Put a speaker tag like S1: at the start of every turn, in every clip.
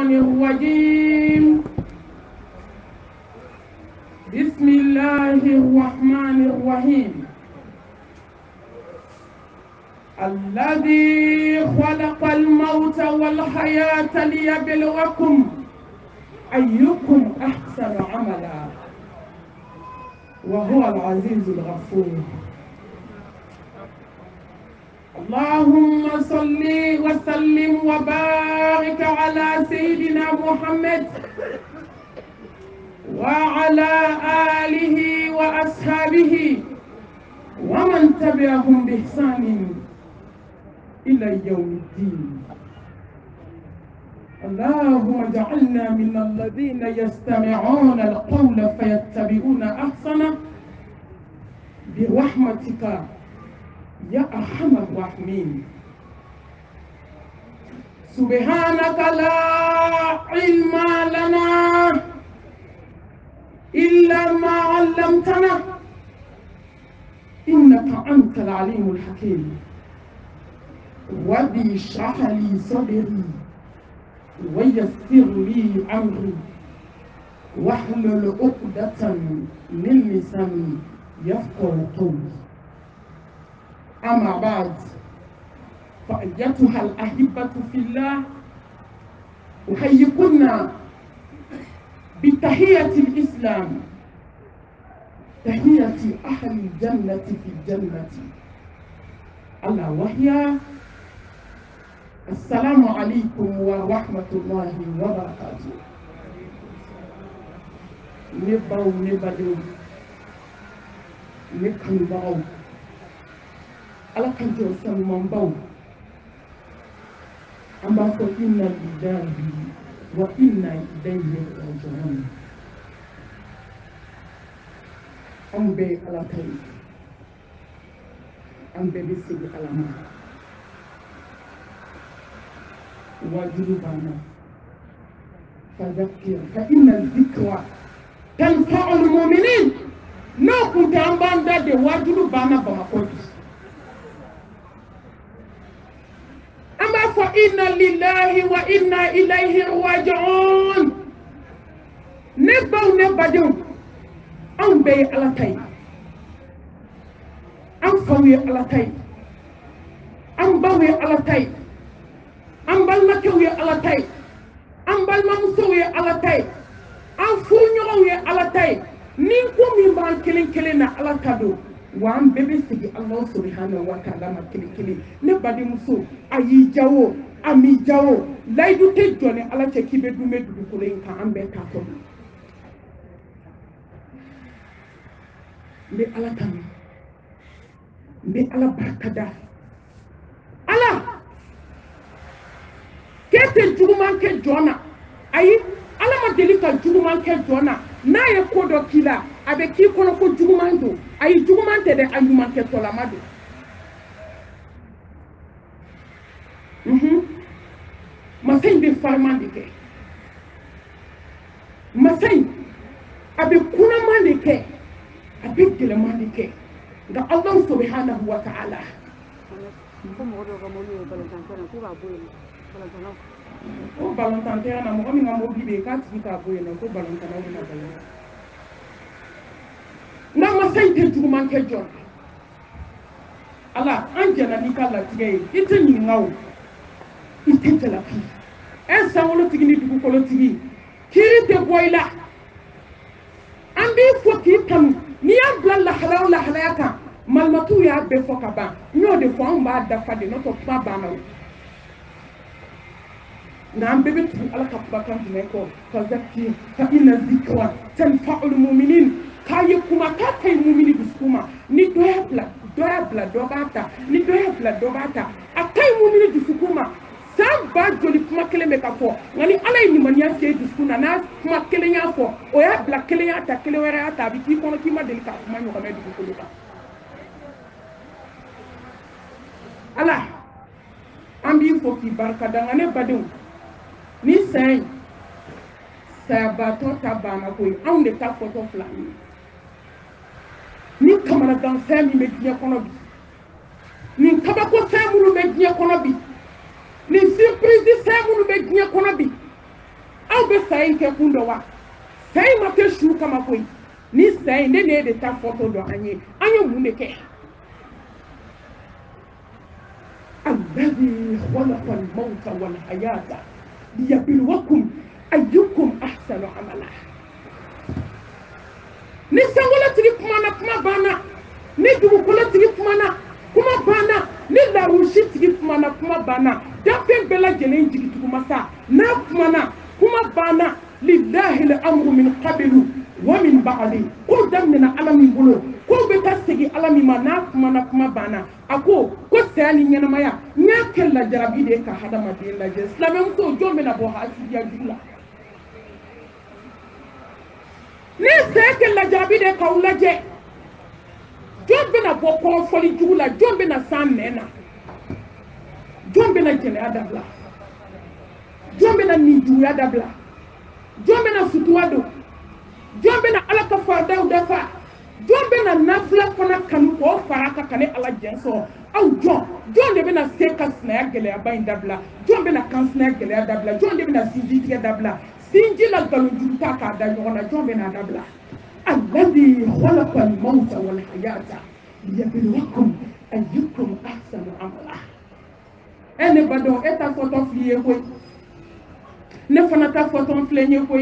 S1: الرجيم بسم الله الرحمن الرحيم الذي خلق الموت والحياة ليبلوكم أيكم أحسن عملا وهو العزيز الغفور. اللهم صل وسلم وبارك على سيدنا محمد وعلى آله وأصحابه ومن تبعهم بإحسان إلى يوم الدين. اللهم اجعلنا من الذين يستمعون القول فيتبعون أحسنه برحمتك يا أرحم الراحمين. سبحانك لا علم لنا إلا ما علمتنا إنك أنت العليم الحكيم. رب اشرح لي صدري ويسر لي أمري واحلل عقدة من لساني يفقهوا قولي. أما بعد، فأيتها الأحبة في الله، أحييكن بتحية الإسلام، تحية أهل الجنة في الجنة، ألا وهي السلام عليكم ورحمة الله وبركاته. نباو نبادو نكنباو ala kanjo san mambau amba ko inna lillahi wa inna ilayhi raji'un. Ambe ala tay ambe bisi alama wajuru bana fadhakkir fa inna dhikra tanfa'u al-mu'minin. No kunta ambanda de wajuru bana bamakoji inna lillahi wa inna ilayhi raji'un. Nebaw nebadun an bay ala tay an fawi ala tay an bawi ala tay an balmakawi ala tay an balmamsowi ala tay an fuñowi ala tay nin ko min ban kelen kelen na ala tado wa an bebe sigi Allah subhanahu wa ta'ala ma kelen kelen. Ne badi muso ayi jawo ami jawo laydu te jone ala ce kibe dume dudu kulen ka ambe ta ko mbe ala tam mbe ala barkada ala kete juguman ke jona ayi ala ma deli ka juguman ke jona na ye ko do kila abe ki kono ko juguman do ayi juguman te de ayuman ke tola madu masai be farman de ke masai abe kuna man de ke abe gele man de ke ga Allah subhanahu wa ta'ala o balantan te na mo mi ngamo bibe ka ti ka boye na ko balantan na na baye na masai te jugu man ke jon ala anjana ni kala tige ite ni ngawo ite telafi esa wolo tigi ni dugu kolo tigi kiri te boyla ambi fo ki tam ni ya blalla halawla halayaka malmatu ya be fo kaba nyo de fo amba dafa de no to pa bana na ambe be tu ala ka ba kan ne ko fa zakki fa inna dhikra tanfa'ul mu'minin kaye kuma ka kai mu'mini biskuma ni doya bla dobata ni doya bla dobata akai mu'mini biskuma san ba joli kuma kelen be ka fo ngani ala ni maniya se duskuna na kuma kelen ya fo o ya bla kelen ya ta kelen wera ya ta bi ki kono ki ma deli ka kuma nyo ka me dukulu ka ala ambi fo ki barka da ngane badun ni sai sabato ta bana ko on de ta photo flani ni kamara dan fami me diya kono bi ni kabako famulu me diya kono bi ni surprise di semunu be gnya kono bi be sai ke kundo wa sai ma ke shu kama koi ni sai ne ne de ta photo do anye mu ne ke الذي خلق الموت والحياة ليبلوكم أيكم أحسن عملا نسانولا تري كما بانا ندو كولا تري كما بانا نلاروشي تري كما بانا دافين بلا جنين جيكي كما سا نا كما بانا لله الأمر من قبل ومن بعد كل دمنا على من بلو كل بتسجي على من ما كما بانا ako ko sani nyana maya nyake la jarabi de ka hada madin la je islam ko jombe na bo ha ya jula ne sake la jarabi de ka ulaje jombe na bo ko foli jula jombe na samena jombe na jene adabla jombe na niju adabla jombe na sutuado jombe na alaka farda udafa jombe na nafla fana kanu ko faraka kane ala jenso au jon de bena seka sna gele abain dabla jombe na kansna gele dabla jon de bena sinji tige dabla sinji la galu juta ka da yona jombe na dabla alladhi khalaqa al-mauta wal hayata liyabluwakum ayyukum ahsanu amala ene bado eta photo fliye ko ne fana ta photo flenye ko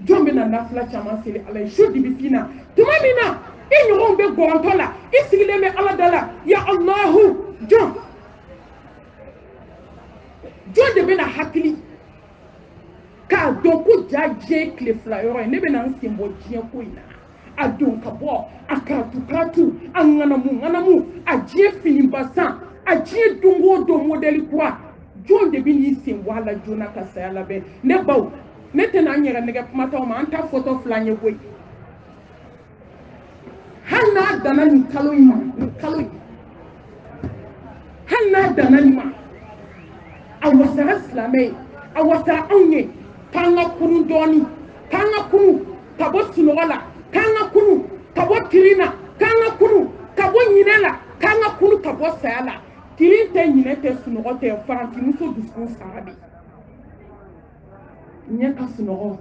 S1: jombe na nafla chama sele ala shodi bifina tumamina inyo be gontola isigile me ala dala ya allah jon de bena hakili ka doko jaje kle flyer ne bena nsimbo jien ko ina adon kabo akatu angana mu ajie fini basan ajie dungo do modeli kwa jon de bini simbo ala jona kasala be ne bawo Maintenant, il y a un photo flâne. Hanna danani kaloima, kaloi. Hanna dananima. Awasara slame, awasara onye, tanga kunu doni, tanga kunu, tabo sunola, tanga kunu, tabo tirina, tanga kunu, tabo nyinela, tanga kunu, tabo sayala. Tirinte nyinete sunote, faranti muso duskun sarabi. Nyaka sunogo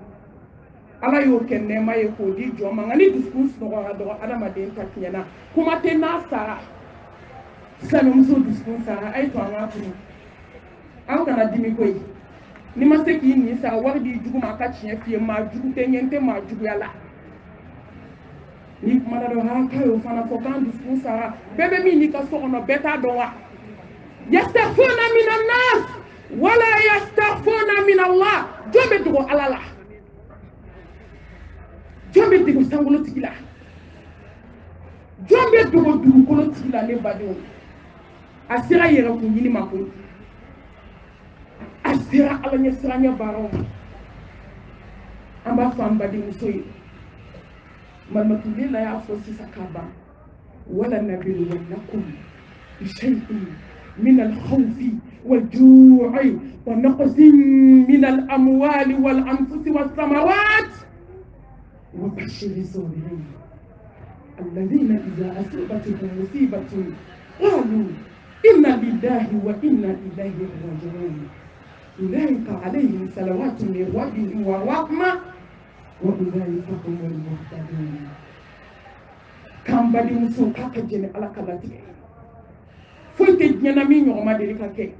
S1: ala yo kenne ma ye ko di joma ngani discours sunogo ga do adama de takiyana kuma te na sara sanu muso discours sara ay to anga kunu an kana dimi koy ni ma se ki ni sa war di jugu ma ka tiye fie ma jugu te nyente ma jugu yala ni kuma da do ha ka yo fana fo kan discours sara bebe mi ni ka so ono beta do wa yastafuna minan nas wala yastaghfuna min Allah jombe dugo alala jombe dugo sangolo tigila jombe dugo dugukolo tigila ne bado asira yere ko yini mako asira ala nya siranya baro amba famba di musoyi malmatulila ya fosi sakaba wala nabilu walakum shay'in من الخوف والجوع ونقص من الأموال والأنفس والثمرات وبشر الصابرين الذين إذا أصابتهم مصيبة قالوا إنا لله وإنا إليه راجعون أولئك عليهم صلوات من ربهم ورحمة وأولئك هم المهتدون كم بدي مسوكا كجن على كلاتي foite nyana mi nyoma de kake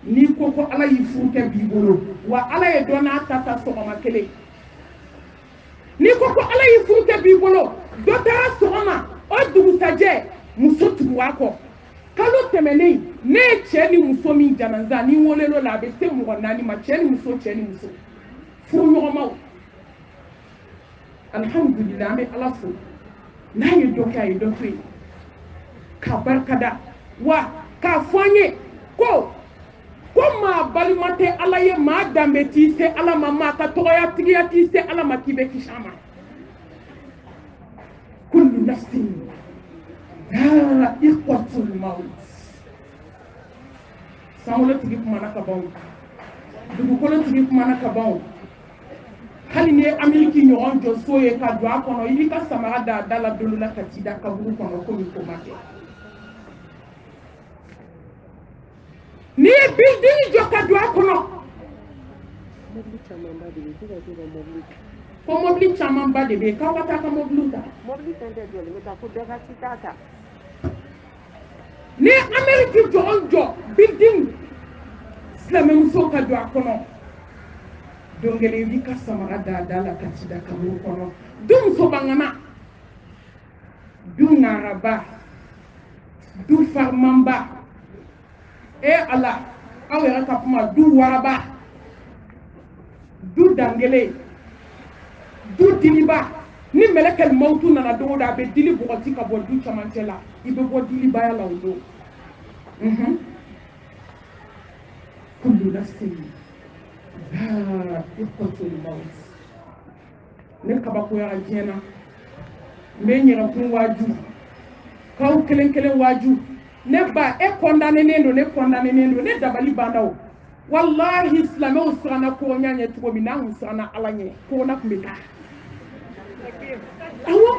S1: ni koko ala yifuke bibolo wa ala ye dona tata soma kele ni koko ala yifuke bibolo dota soma o dugu saje musotu wako kalo temene ne cheni musomi jananza ni wolelo la be se mo nani ma cheni muso fu nyoma alhamdulillah me ala fu na ye doka ye dokwe kabarkada wa ka fanye ko ma balimate ala ye ma dambe ti se ala mama ka toya tigiya ti se ala makibe kishama kullu nafsin dha'iqatul maut samolo tigi kuma na ka bawo dugu kolo tigi kuma na ka bawo hali ne amiliki nyoron jo soye ka do akono ili ka samara da dala dolu la katida ka buru kono ko mi ko make ni building joka do akono ko mobili caman ba de bɛ yen k'aw ka taa ka mobiliw ta ni Amérique jɔ jɔ building silamɛmuso ka don a kɔnɔ don kelen i b'i ka samara da la ka ci da kaburu kɔnɔ du muso bangana du ŋaraba du farimanba Ala aw yɛrɛ ka kuma du waraba du dangele du diliba ni mɛlɛkɛl mawtu nana don o don a bɛ dili bɔgɔti ka bɔ du camancɛ la i bɛ bɔ dilibaya la o don kullu nafsin dha'iqatul maut ne kabakoyara diɲɛ na n bɛ n yɛrɛkun waaju k'aw kelen kelen waaju ne ba e condamnenen don ne dabali banna o wallahi silamɛw siranna ko ɲa ɲɛ cogo min n'an kun siranna Ala ɲɛ ko na kun bɛ taa awɔ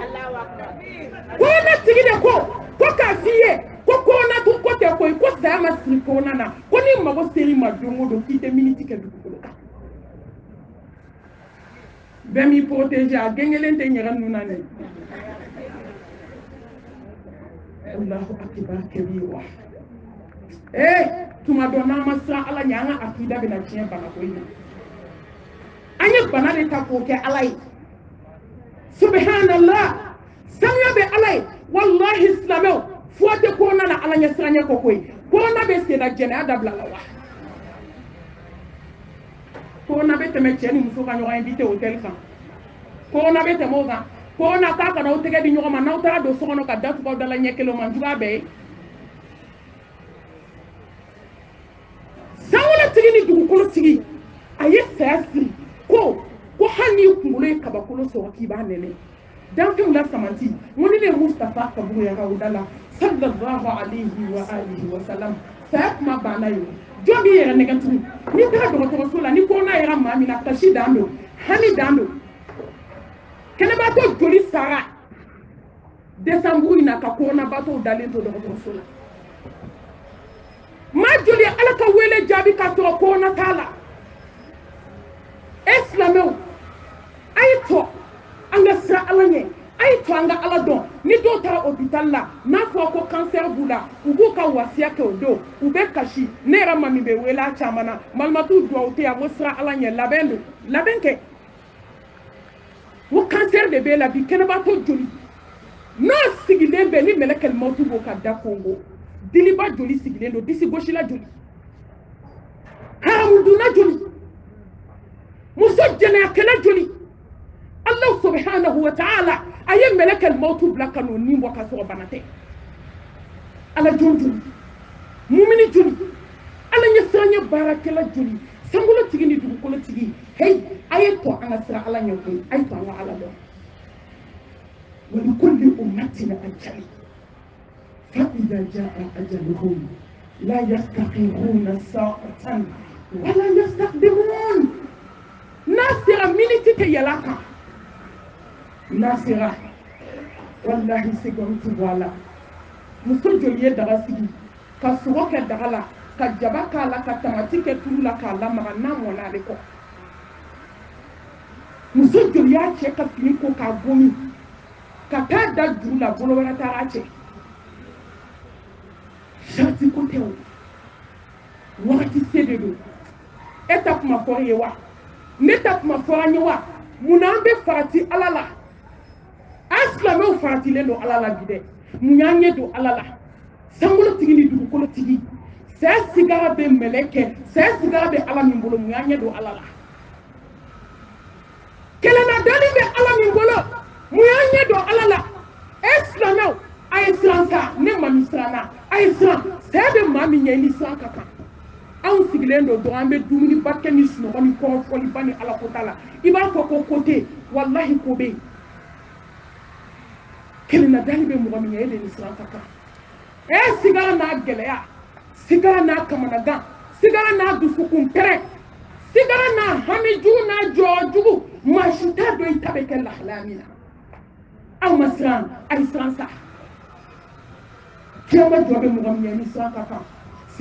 S1: ko na tigi de ko k'a f'i ye ko kɔnɔ tun ko tɛ koyi ko saya ma siri kɔnɔ na ko ni mago seri ma don o don k'i tɛ miniti kɛ dugukolo kan bɛɛ m'i protégé a gɛngɛlen tɛ ɲɛgɛn ninnu na dɛ Allahu akbar kabira tuma dɔ n'an ma siran Ala ɲɛ an ka akida bɛna tiɲɛ bana ko in na an ye bana de ta k'o kɛ Ala ye subhanallah sanuya bɛ Ala ye wallahi silamɛw fo tɛ kɔnɔna na Ala ɲɛ siranɲɛ kɔ koyi kɔnɔna bɛ sen na jɛnɛya dabila la wa kɔnɔna bɛ tɛmɛ cɛ ni muso ka ɲɔgɔn invité hôtel kan kɔnɔna bɛ tɛmɛ o kan kɔnɔna k'a kana aw tɛgɛ di ɲɔgɔn ma n'aw taara don so kɔnɔ ka datugu aw dala ɲɛ kelen o man jugu a bɛɛ ye sanwóolotigi ni dugukolotigi a ye saya siri ko hali n'i kunkolo ye kabakolo sɔrɔ k'i b'a nɛnɛ danfɛnw la samanti n ko ni ne ye Mustafa kaburu yɛrɛ o da la sallallahu alayhi wa alihi wa sallam saya kuma banna ye jɔn b'i yɛrɛ nɛgɛ tugun n'i taara dɔgɔtɔrɔso la ni kɔnɔna yɛrɛ maa min na kasi dan don hami dan don kɛnɛbaatɔ joli sara décembre in na ka kɔnɔnabaatɔw dalen to dɔgɔtɔrɔso la maa joli Ala ka wele jaabi ka sɔrɔ kɔnɔna t'a la silamɛw a ye to an ka siran Ala ɲɛ a ye to an ka Ala dɔn ni dɔw taara hôpital la n'a fɔra ko cancer b'u la u b'u ka wasiya kɛ o don u bɛ kasi ne yɛrɛ ma min bɛ wele a caman na malimatu duwawu tɛ yan ko siran Ala ɲɛ labɛn don labɛn kɛ o cancer de b'e la bi kɛnɛbaatɔ joli n'o sigilen bɛ ni mɛlɛkɛl mawtu b'o ka da kongo diliba joli sigilen don disi gosila joli haramuduna joli muso jɛnɛyakɛla joli Allah subhanahu wa ta'ala a ye mɛlɛkɛl mawtu bila ka n'o nin bɔ ka sɔrɔ bana tɛ Ala jɔn joli mumini joli Ala ɲɛ siranɲɛ baarakɛla joli sankolotigi ni dugukolotigi hey a ye to an ka siran Ala ɲɛ koyi a ye to an ka Ala dɔn wa likulli ummatin ajal فإذا جاء أجلهم لا يستخرون ساعة ولا يستقدمون ناصرة منتك يلاك ناصرة والله سيقوم تبوالا مسجل يدغى سيدي كسوك دغلا كجبك لك تماتيك تولك لما نام ولا لكو مسجل ياتي كفليكو كابومي كتادا جولا بولو تاراتي Jati ko tɛ o wagati se de don e ta kuma fɔra ye wa ne ta kuma fɔra n ye wa munna an bɛ farati Ala la an silamɛw faratilen don Ala la bi dɛ mun y'an ɲɛ don Ala la sankolotigi ni dugukolotigi saya sigara bɛ mɛlɛkɛ saya sigara bɛ Ala min bolo mun y'an ɲɛ don Ala la kɛlɛnadani bɛ Ala min bolo mun y'an ɲɛ don Ala la e silamɛw a ye siran sa ne ma min siranna a ye siran saya bɛ maa min ɲɛ ni siran ka kan anw sigilen don dɔrɔn an bɛ dumuniba kɛ ni sunɔgɔ ni kɔrɔfɔliba ni Ala ko t'a la i b'a fɔ ko ko tɛ yen walahi ko bɛ yen kɛlɛnadani bɛ mɔgɔ min ɲɛ e de ni siran ka kan sigara n'a gɛlɛya sigara n'a kamanagan sigara n'a dusukun pɛrɛn sigara n'a hamijugu n'a jɔjugu maa si t'a dɔn i ta bɛ kɛ lahalaya min na aw ma siran a ye siran sa kiyama jɔ bɛ mɔgɔ min ɲɛ ni siran ka kan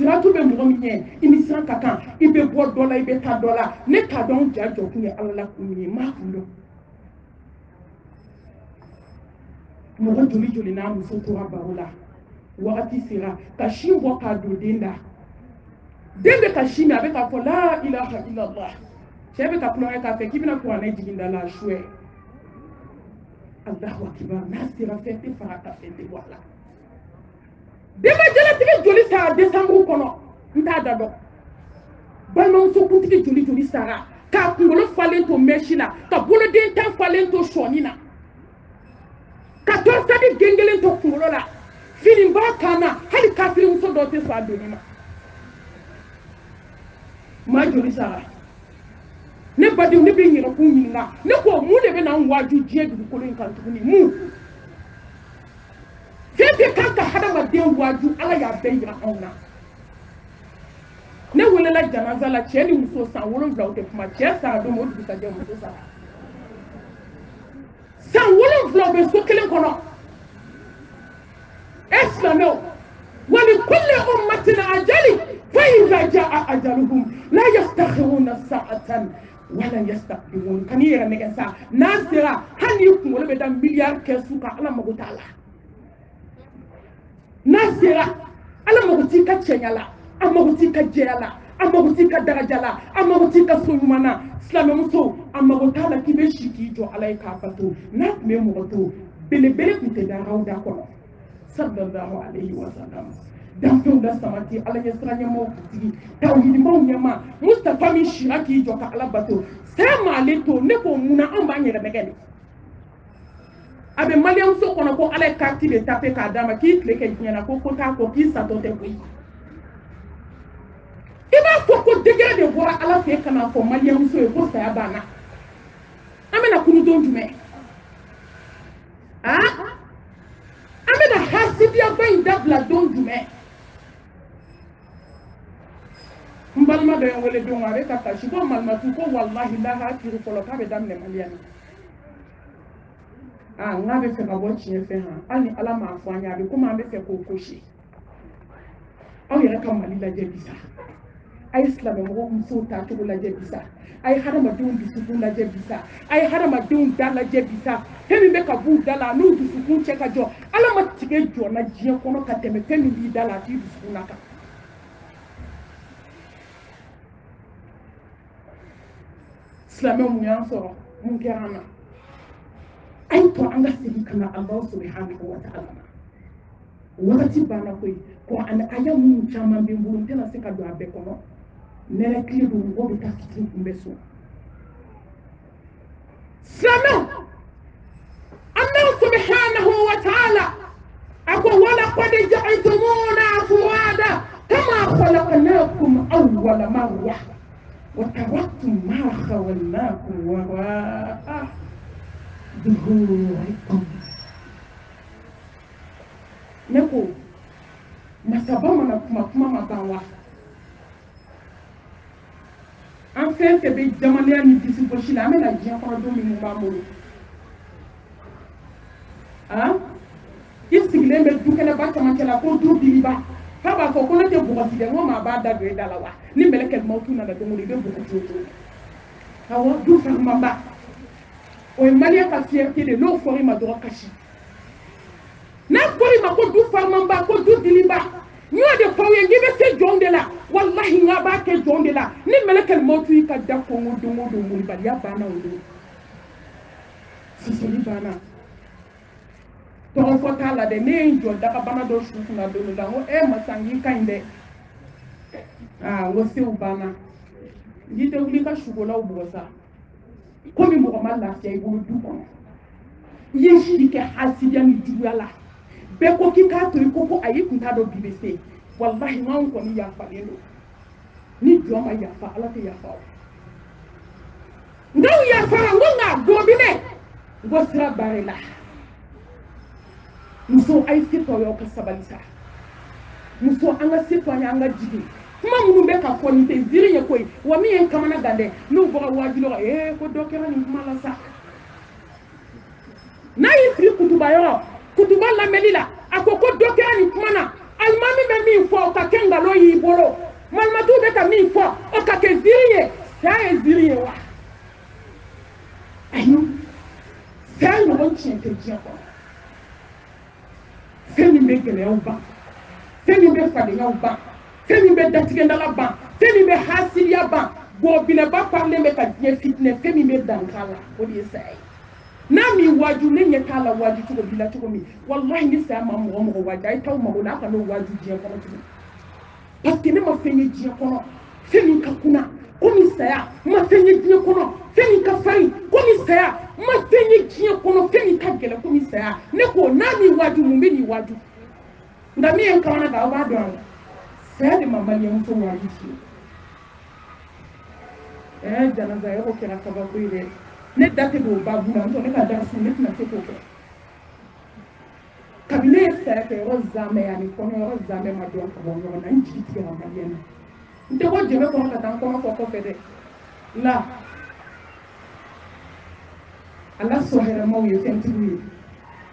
S1: siratu be mɔgɔ min ɲɛ i ni siran ka kan i bɛ bɔ dɔ la i bɛ taa dɔ la ne t'a dɔn ja jɔ kun ye ala la kun ye maa kun dɔn mɔgɔ joli joli n'a muso tora baro la wagati sera ka sin bɔ k'a don den da den bɛ ka sin min a bɛ k'a fɔ la ilaha illallah cɛ bɛ ka kulonkɛ k'a fɛ k'i bɛna kuranɛ jigin da la suɛ Allahu akibar n'a sera fɛn tɛ fara ka fɛn tɛ bɔ a la denba jalatigɛ joli sara décembre kɔnɔ n t'a da dɔn balimamuso kuntigi joli joli sara k'a kunkolo falen to mɛsi la ka boloden tan falen to sɔɔni na ka tɔnsadi den kelen to kunkolo la fini b'a kan na hali kafirimuso dɔw tɛ sɔn a donni ma maa joli sara ne badenw ne bɛ n yɛrɛkun ɲininka ne ko mun de bɛ na n waaju diɲɛ dugukolo in kan tuguni mun fɛn tɛ kan ka hadamaden waaju ala y'a bɛɛ yira anw na ne welela janaza la cɛ ni muso san 7 o tɛ kuma cɛ sara don o dugusajɛ muso sara san 7 o bɛ so kelen kɔnɔ e silamɛw wali kulli ummatin ajali fa idha jaa ajaluhum la yastakhiruna sa'atan wala yastaqdimun kan yɛrɛ nɛgɛ sa n'a sera hali ni kunkolo bɛ da miliyari kɛsu kan ala mago t'a la n'a sera ala mago t'i ka cɛɲa la a mago t'i ka jɛya la a mago t'i ka daraja la a mago t'i ka so ɲuman na silamɛmuso a mago t'a la k'i bɛ si k'i jɔ ala ye k'a bato n'a tun bɛ mɔgɔ to belebele tun tɛ da aw da kɔnɔ sallallahu alayhi wa sallam danfɛnw la sabati ala ɲɛ sira ɲɛmaaw kuntigi tawhidimaw ɲɛma Mustapha min sira k'i jɔ ka ala bato saya m'ale to ne ko munna anw b'an yɛrɛ nɛgɛ de a bɛ maliyamuso kɔnɔ ko ala ye carte de tape k'a d'a ma k'i tile kɛ diɲɛ na ko t'a kɔ k'i satɔ tɛ koyi i b'a fɔ ko degré de bɔra ala fɛ ka n'a fɔ maliyamuso ye ko saya banna an bɛna kunudon jumɛn an bɛna hasidiyaba in dabila don jumɛn n balima dɔ ye n wele don a bɛ ka kasi ko malimatu ko walahi laha kiri fɔlɔ k'a bɛ daminɛ maliyani n k'a bɛ fɛ ka bɔ tiɲɛ fɛ hali ni ala m'a fɔ an ye a bɛ komi an bɛ fɛ k'o kosi aw yɛrɛ ka mali lajɛ bi sa a ye silamɛmɔgɔ musow tacogo lajɛ bi sa a ye hadamadenw dusukun lajɛ bi sa a ye hadamadenw da lajɛ bi sa fɛn min bɛ ka b'u da la n'u dusukun cɛ ka jɔ ala ma tigɛ jɔna diɲɛ kɔnɔ ka tɛmɛ fɛn min b'i da la a t'i dusukun na kan silamɛw mun y'an sɔrɔ mun kɛra an na a ye to an ka segin ka na Alahu subhanahu wa ta'ala ma wagati banna koyi ko ani aya minnu caman bɛ n bolo n tɛna se ka don a bɛɛ kɔnɔ nɛnɛ tile don mɔgɔw bɛ taa fitiri kunbɛn so silamɛw Alahu subhanahu wa ta'ala a ko walaqad ja'altumuna afwada kama khalaqnakum awwala marra وتركتم ما خولناكم وراء ظهوركم نكو masaba mana kuma ma ban wa an fɛn fɛn bɛ jamalenya ni disi gosi la an bɛna diɲɛ kɔnɔ don min b'an bolo i sigilen bɛ dukɛnɛba camancɛ la ko du biliba k'a b'a fɔ ko ne tɛ bɔgɔti dɛ n ko maa b'a da don e da la wa ni mɛlɛkɛ mawutu nana don o don i bɛ bɔgɔti o cogo la awɔ du farimaba o ye maliyɛn ka fierté de n'o fɔra i ma dɔrɔn kasi n'a fɔra i ma ko du farimaba ko du diliba n y'o de fɔ aw ye n'i bɛ se jɔnw de la walahi n k'a b'a kɛ jɔnw de la ni mɛlɛkɛ mawutu y'i ka da kɔngɔ don o don moribaliya banna o don sisili banna tɔgɔ fɔ t'a la dɛ ne ye n jɔ dagabana dɔ su kunna don dɔ la n ko masa n k'i ka ɲi dɛ n ko sew banna n'i tɛ wuli ka sugolaw bugɔ sa komi mɔgɔ ma lafiya i bolo du kɔnɔ i ye si kɛ hasidiya ni juguya la bɛɛ ko k'i k'a to i ko ayi kun t'a dɔn bi bɛ se walahi n'anw kɔni yafalen don ni jɔn ma yafa ala tɛ yafa o n'aw yafara n ko nka dɔɔbi dɛ n ko sira baara la muso a ye se to y'aw ka sabali sa muso an ka se to an ye an ka jigin kuma minnu bɛ ka fɔ nin tɛ ziiri ye koyi wa min ye n kamana gan dɛ n'u bɔra wajibi la ko dɔ kɛra nin kuma la sa n'a y'i sigi kutuba yɔrɔ kutuba lamɛnni la a ko dɔ kɛra nin kuma na almami bɛ min fɔ o ka kɛ nkalon y'i bolo malimatu bɛ ka min fɔ o ka kɛ ziiri ye saya ye ziiri ye wa ayi saya ɲɔgɔn tiɲɛ tɛ diɲɛ kɔnɔ fɛn min bɛ gɛlɛyaw ban fɛn min bɛ fadenyaw ban fɛn min bɛ datigɛndala ban fɛn min bɛ hasidiya ban bɔbilɛba parilen bɛ ka diɲɛ fitinɛ fɛn min bɛ dan k'a la o de ye saya ye n'a min waaju ne ɲɛ t'a la waaju cogo b'i la cogo min walahi ni saya ma mɔgɔ mɔgɔ waaju a ye t'aw mago la a ka n'o waaju diɲɛ kɔnɔ tuguni parce que ne ma fɛn ye diɲɛ kɔnɔ fɛn min ka kunna komi saya ma fɛn ye diɲɛ kɔnɔ fɛn min ka farin komi saya ma fɛn ye diɲɛ kɔnɔ fɛn min ka gɛlɛn komi saya ne ko n'a min waaju mun bɛ nin waaju nka min ye n kamana kan aw b'a dɔn a la saya de ma maliyɛnmuso waaju fiye janaza yɔrɔ kɛra kabako ye dɛ ne da tɛ don o baabu la ne ka da sun ne tɛna se k'o kɛ kabini ne ye saya kɛ yɔrɔ zamɛ ani kɔnɔyɔrɔ zamɛ ma dɔn ka bɔ ɲɔgɔn na n jigi tigɛra maliyɛn na n tɛ bɔ jɛnɛ kɔnɔ ka taa n kɔnɔ fɔ kɔfɛ dɛ la ala sɔn hɛrɛmaw ye fɛntigiw ye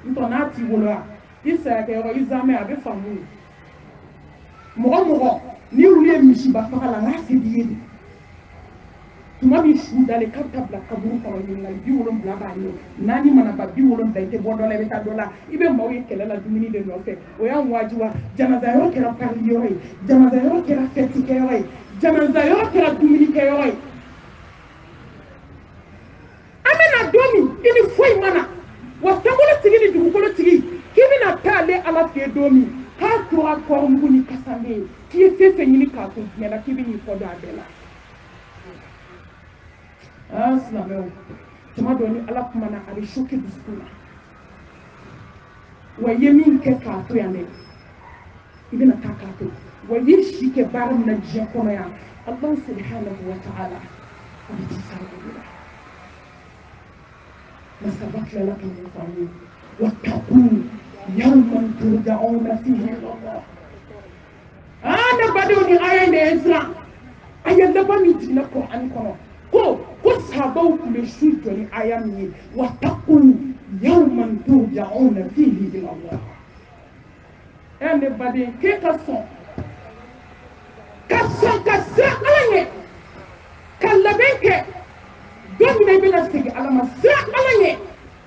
S1: n tɔ n'a t'i bolo wa i saya kɛ yɔrɔ i zamɛ a bɛ faamu ye mɔgɔ mɔgɔ n'i wuli ye misiba faga la n k'a se b'i ye de tuma min su dalen k'a bɛ taa bila kaburu kɔnɔ ɲininkali 70 b'a ɲɛ naani mana ba 70 i tɛ bɔ dɔ la i bɛ taa dɔ la i bɛ maaw ye kɛlɛ la dumuni de nɔfɛ o y'an wajiba janaza yɔrɔ kɛra parili yɔrɔ ye janaza yɔrɔ kɛra fɛti kɛyɔrɔ ye janaza yɔrɔ kɛra dumuni kɛyɔrɔ ye an bɛna don min i ni foyi mana wa sankolotigi ni dugukolotigi k'i bɛna taa ale ala fɛ don min k'a tora kɔrɔmugu ni kasanden ye k'i ye fɛn fɛn ɲini k'a to diɲɛ la k'i bɛ n'i kɔ don a bɛɛ la silamɛw tuma dɔ ni ala kumana a bɛ choquer dusukun na wa i ye min kɛ k'a to yan dɛ i bɛna taa k'a to wa i ye si kɛ baara min na diɲɛ kɔnɔ yan Allah subhanahu wa ta'ala a bɛ t'i sara o de la masaba tilala ka mun fɔ an ye wattaqu yawman turja'una fihi ila Allah ne badenw ni aya in de ye siran a ye laban min jiginna Kur'ani kɔnɔ ko sahabaw tun bɛ su jɔ ni aya min ye wattaqu yawman turja'una fihi ila Allah ne baden k'e ka sɔn ka siran Ala ɲɛ ka labɛn kɛ don min na i bɛna segin Ala ma siran Ala ɲɛ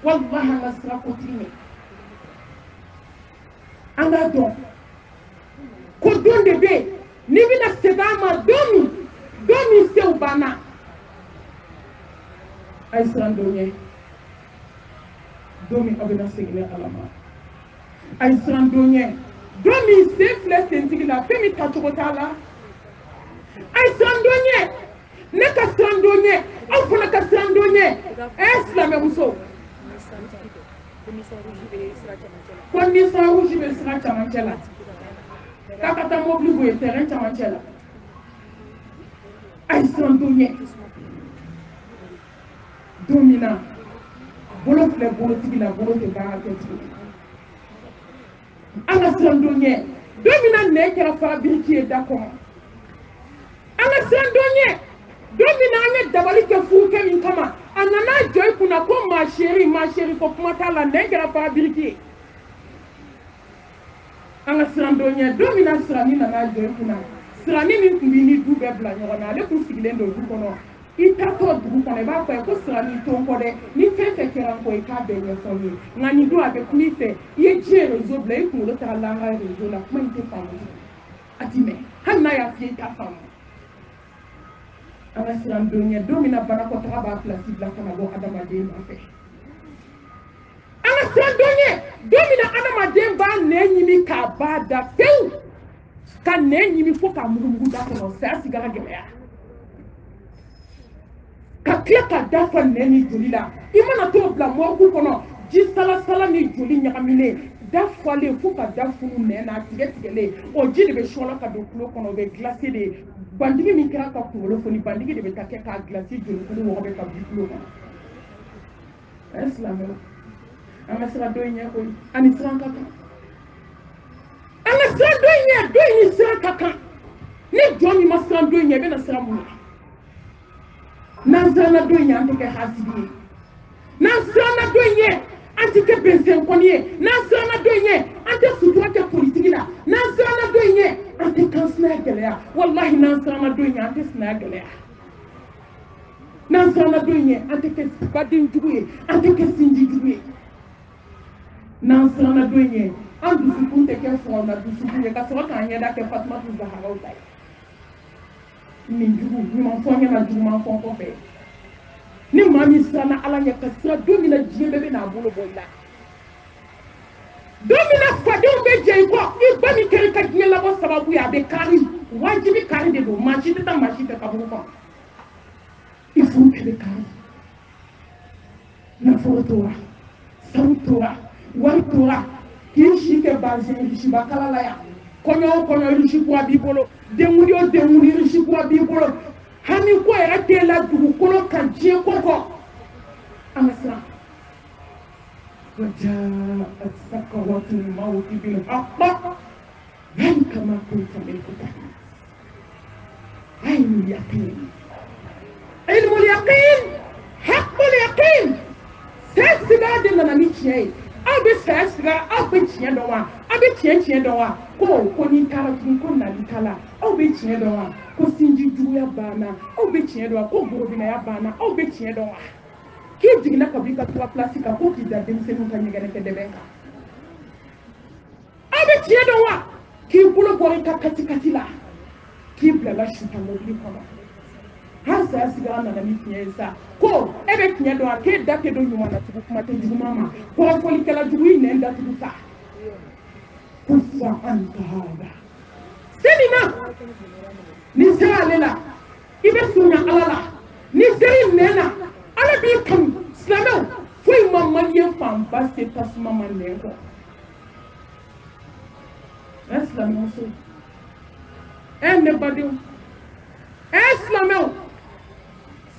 S1: wallahi an ka sira ko tigi ɲɛ an k'a dɔn ko don de bɛ yen n'i bɛna segin a ma don min sew banna a ye siran don ɲɛ don min aw bɛna segin ni Ala ma a ye siran don ɲɛ don min sen filɛ sentigi la fɛn min tacogo t'a la a ye siran don ɲɛ ne ka siran don ɲɛ aw fana ka siran don ɲɛ silamɛmuso ko nisɔn rouge bɛ sira camancɛ la k'a ka taa mobili bɔ yen terrain camancɛ la a ye siran don ɲɛ don min na bolo filɛ bolotigi la bolo tɛ baara kɛ tuguni an ka siran don ɲɛ don min na nɛn kɛra fara biriki ye da kɔnɔ an ka siran don ɲɛ don min na an ye dabali kɛ furukɛ min kama a nana jɔ i kunna ko ma chéri ko kuma t'a la nɛn kɛra fara biriki ye an ka siran don ɲɛ don min na sirani nana jɔ i kunna sirani min tun b'i ni du bɛɛ bila ɲɔgɔn na ale tun sigilen don du kɔnɔ i taatɔ dugu kɔnɔ i b'a fɔ ko sirani to n kɔ dɛ ni fɛn fɛn kɛra n kɔ i k'a bɛɛ ɲɛfɔ n ye nka nin don a bɛ kuma i fɛ i ye diɲɛ réseau bila i kunkolo taga langa réseau la kuma in tɛ faamu a ti mɛn hali n'a y'a f'i ye i t'a faamu an ka siran don ɲɛ don min na banakɔtaga b'a place bila kana bɔ adamaden nɔfɛ an ka siran don ɲɛ don min na adamaden b'a nɛn ɲimi k'a ba da pewu ka nɛn ɲimi fo k'a mugumugu da kɔnɔ saya sigara gɛlɛya ka tila ka da fa nɛn ni joli la i mana t'o bila morgue kɔnɔ ji salasala ni joli ɲagaminen da falen fo ka da funu nɛn na tigɛlen o ji de bɛ sɔɔla ka don tulo kɔnɔ o bɛ glacé de bandigi min kɛra ka kunkolo foni bandigi de bɛ taa kɛ k'a glacé jolikulu wɔgɔbɛ ka bi tulo kɔnɔ silamɛw an ka siran dɔ in ɲɛ koyi ani siran ka kan an ka siran dɔ in ɲɛ dɔ in ni siran ka kan ni jɔn min ma siran dɔ in ɲɛ i bɛna siran mun ye n'an siranna dɔ in ɲɛ an tɛ kɛ hasidi ye n'an siranna dɔ in ɲɛ anti ke bensen koniye na sirana doye ante sutura ke politique la na sirana doye ante kansna geleya wallahi na sirana doye ante sna geleya na sirana doye ante ke badin juguye ante ke sinji juguye na sirana doye an dusukun tɛ kɛ fɔ na dusukun ye ka sɔrɔ k'an ɲɛda kɛ Fatumata Zaharaw ta ye nin jugu ɲuman fɔ ɲɛna juguman fɔ kɔfɛ ni maa min siranna Ala ɲɛ ka sira don min na diɲɛ bɛɛ bɛ n'a bolo bɔ i la don min na fadenw bɛ jɛ i kɔ i ba min kɛra i ka diɲɛ labɔ sababu ye a bɛ kari wajibi kari de don maa si tɛ taa maa si fɛ kaburu kɔnɔ i furu bɛɛ bɛ kari nafolo tora sanu tora wari tora k'i si kɛ bazɛn risiba kala la yan kɔɲɔ o kɔɲɔ risikura b'i bolo denkundi o denkundi risikura b'i bolo hami ko yɛrɛ t'e la dugukolo kan diɲɛ ko kɔ an ka siran وجاءت سكرة الموت بالحق ذلك ما كنت منه تحيد عين اليقين علم اليقين حق اليقين سيسيغا دي لنا نيتشي aw bɛ saya siga aw bɛ tiɲɛ dɔn wa aw bɛ tiɲɛ dɔn wa ko ni taara tun ko nali kala aw bɛ tiɲɛ dɔn wa ko sinji juguya banna aw bɛ tiɲɛ dɔn wa ko gorobinaya banna aw bɛ tiɲɛ dɔn wa k'i jiginna ka bɔ i ka tura place kan ko k'i da denmisɛnninw ka ɲɛgɛnɛ kɛ dɛbɛn kan aw bɛ tiɲɛ dɔn wa k'i bolo bɔra i ka kati la k'i bilala suta mobili kɔnɔ hali saya sigara nana ni tiɲɛ ye sa ko e bɛ tiɲɛ dɔn a k'e da tɛ don ɲuman na tugu kuma tɛ juguman ma kɔrɔfɔlikɛla jugu i nɛn datugu sa ko fa an ka hada seli ma ni sera ale la i bɛ surunya Ala la ni sera i nɛn na Ala b'i kanu silamɛw foyi ma maliyɛn fanba se tasuma ma nɛn kɔ ɛ silamɛmuso ɛ ne badenw ɛ silamɛw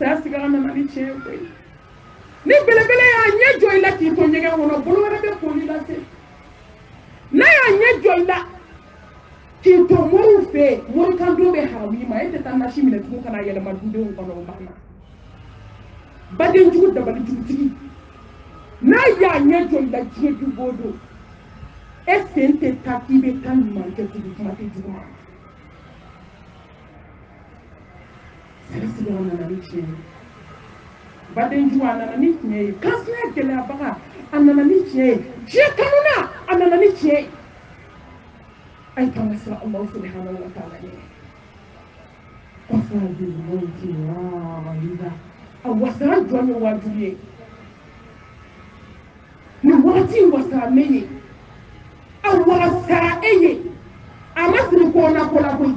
S1: saya sigara nana ni tiɲɛ ye koyi ni belebele y'a ɲɛ jɔ i la k'i to ɲɛgɛn kɔnɔ bolo wɛrɛ bɛ koli lase n'a y'a ɲɛ jɔ i la k'i to moriw fɛ yen morikandon bɛ haramu i ma e tɛ taa nasi minɛ tugun kana yɛlɛma dudenw kɔnɔ o banna badenjugu dabalijugutigi n'a y'a ɲɛ jɔ i la diɲɛ du o don e sen tɛ taa k'i bɛ taa ɲuman kɛ tugun kuma tɛ jugu ma saya sigara nana ni tiɲɛ ye badenjugu a nana ni tiɲɛ ye kansinaya gɛlɛyabaga a nana ni tiɲɛ ye diɲɛ kanuna a nana ni tiɲɛ ye a ye k'an ka siran Alahu subhanahu wa ta'ala ɲɛ wafa bil mawti wa'iza a wasara jɔn ye wajibi ye nin wagati in wasara ne ye a wasara e ye a ma siri kɔna ko la koyi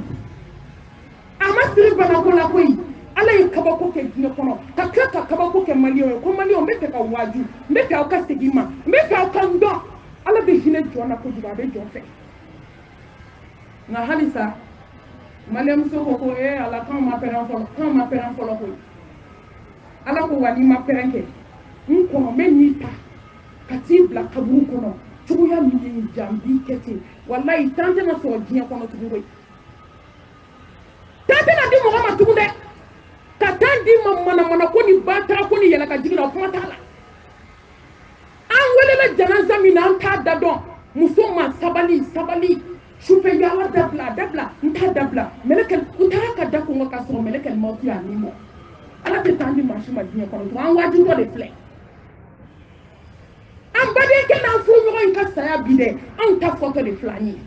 S1: a ma siri bana ko la koyi Ala ye kabako kɛ diɲɛ kɔnɔ ka tila ka kabako kɛ maliyɛnw ye ko maliyɛnw n bɛ fɛ ka waaju n bɛ fɛ aw ka segin ma n bɛ fɛ aw ka n dɔn Ala bɛ hinɛ jɔn na kojugu a bɛ jɔn fɛ nka halisa maliyɛnmuso ko ko Ala k'anw ma pɛrɛn fɔlɔ koyi Ala ko wa n'i ma pɛrɛn kɛ n kɔnɔ n bɛ n'i ta ka t'i bila kaburu kɔnɔ cogoya min ye jan b'i kɛ ten walayi tan tɛna sɔrɔ diɲɛ kɔnɔ tugun koyi tan tɛna di mɔgɔ ma tugun dɛ ka taa di ma mana ko ni ba taara ko ni yɛlɛ ka jigin na o kuma t'a la an welela janaza min na an t'a da dɔn muso ma sabali sufɛ yaala dabila n t'a dabila mɛlɛkɛl u taara ka da kɔngɔ ka sɔrɔ mɛlɛkɛl mawuti y'a ni mɔ Ala tɛ taa di maa si ma diɲɛ kɔnɔ tugun an waajibɔ de filɛ an badenkɛ n'an furuɲɔgɔn in ka saya bi dɛ anw ta fɔtɔ de filɛ an ye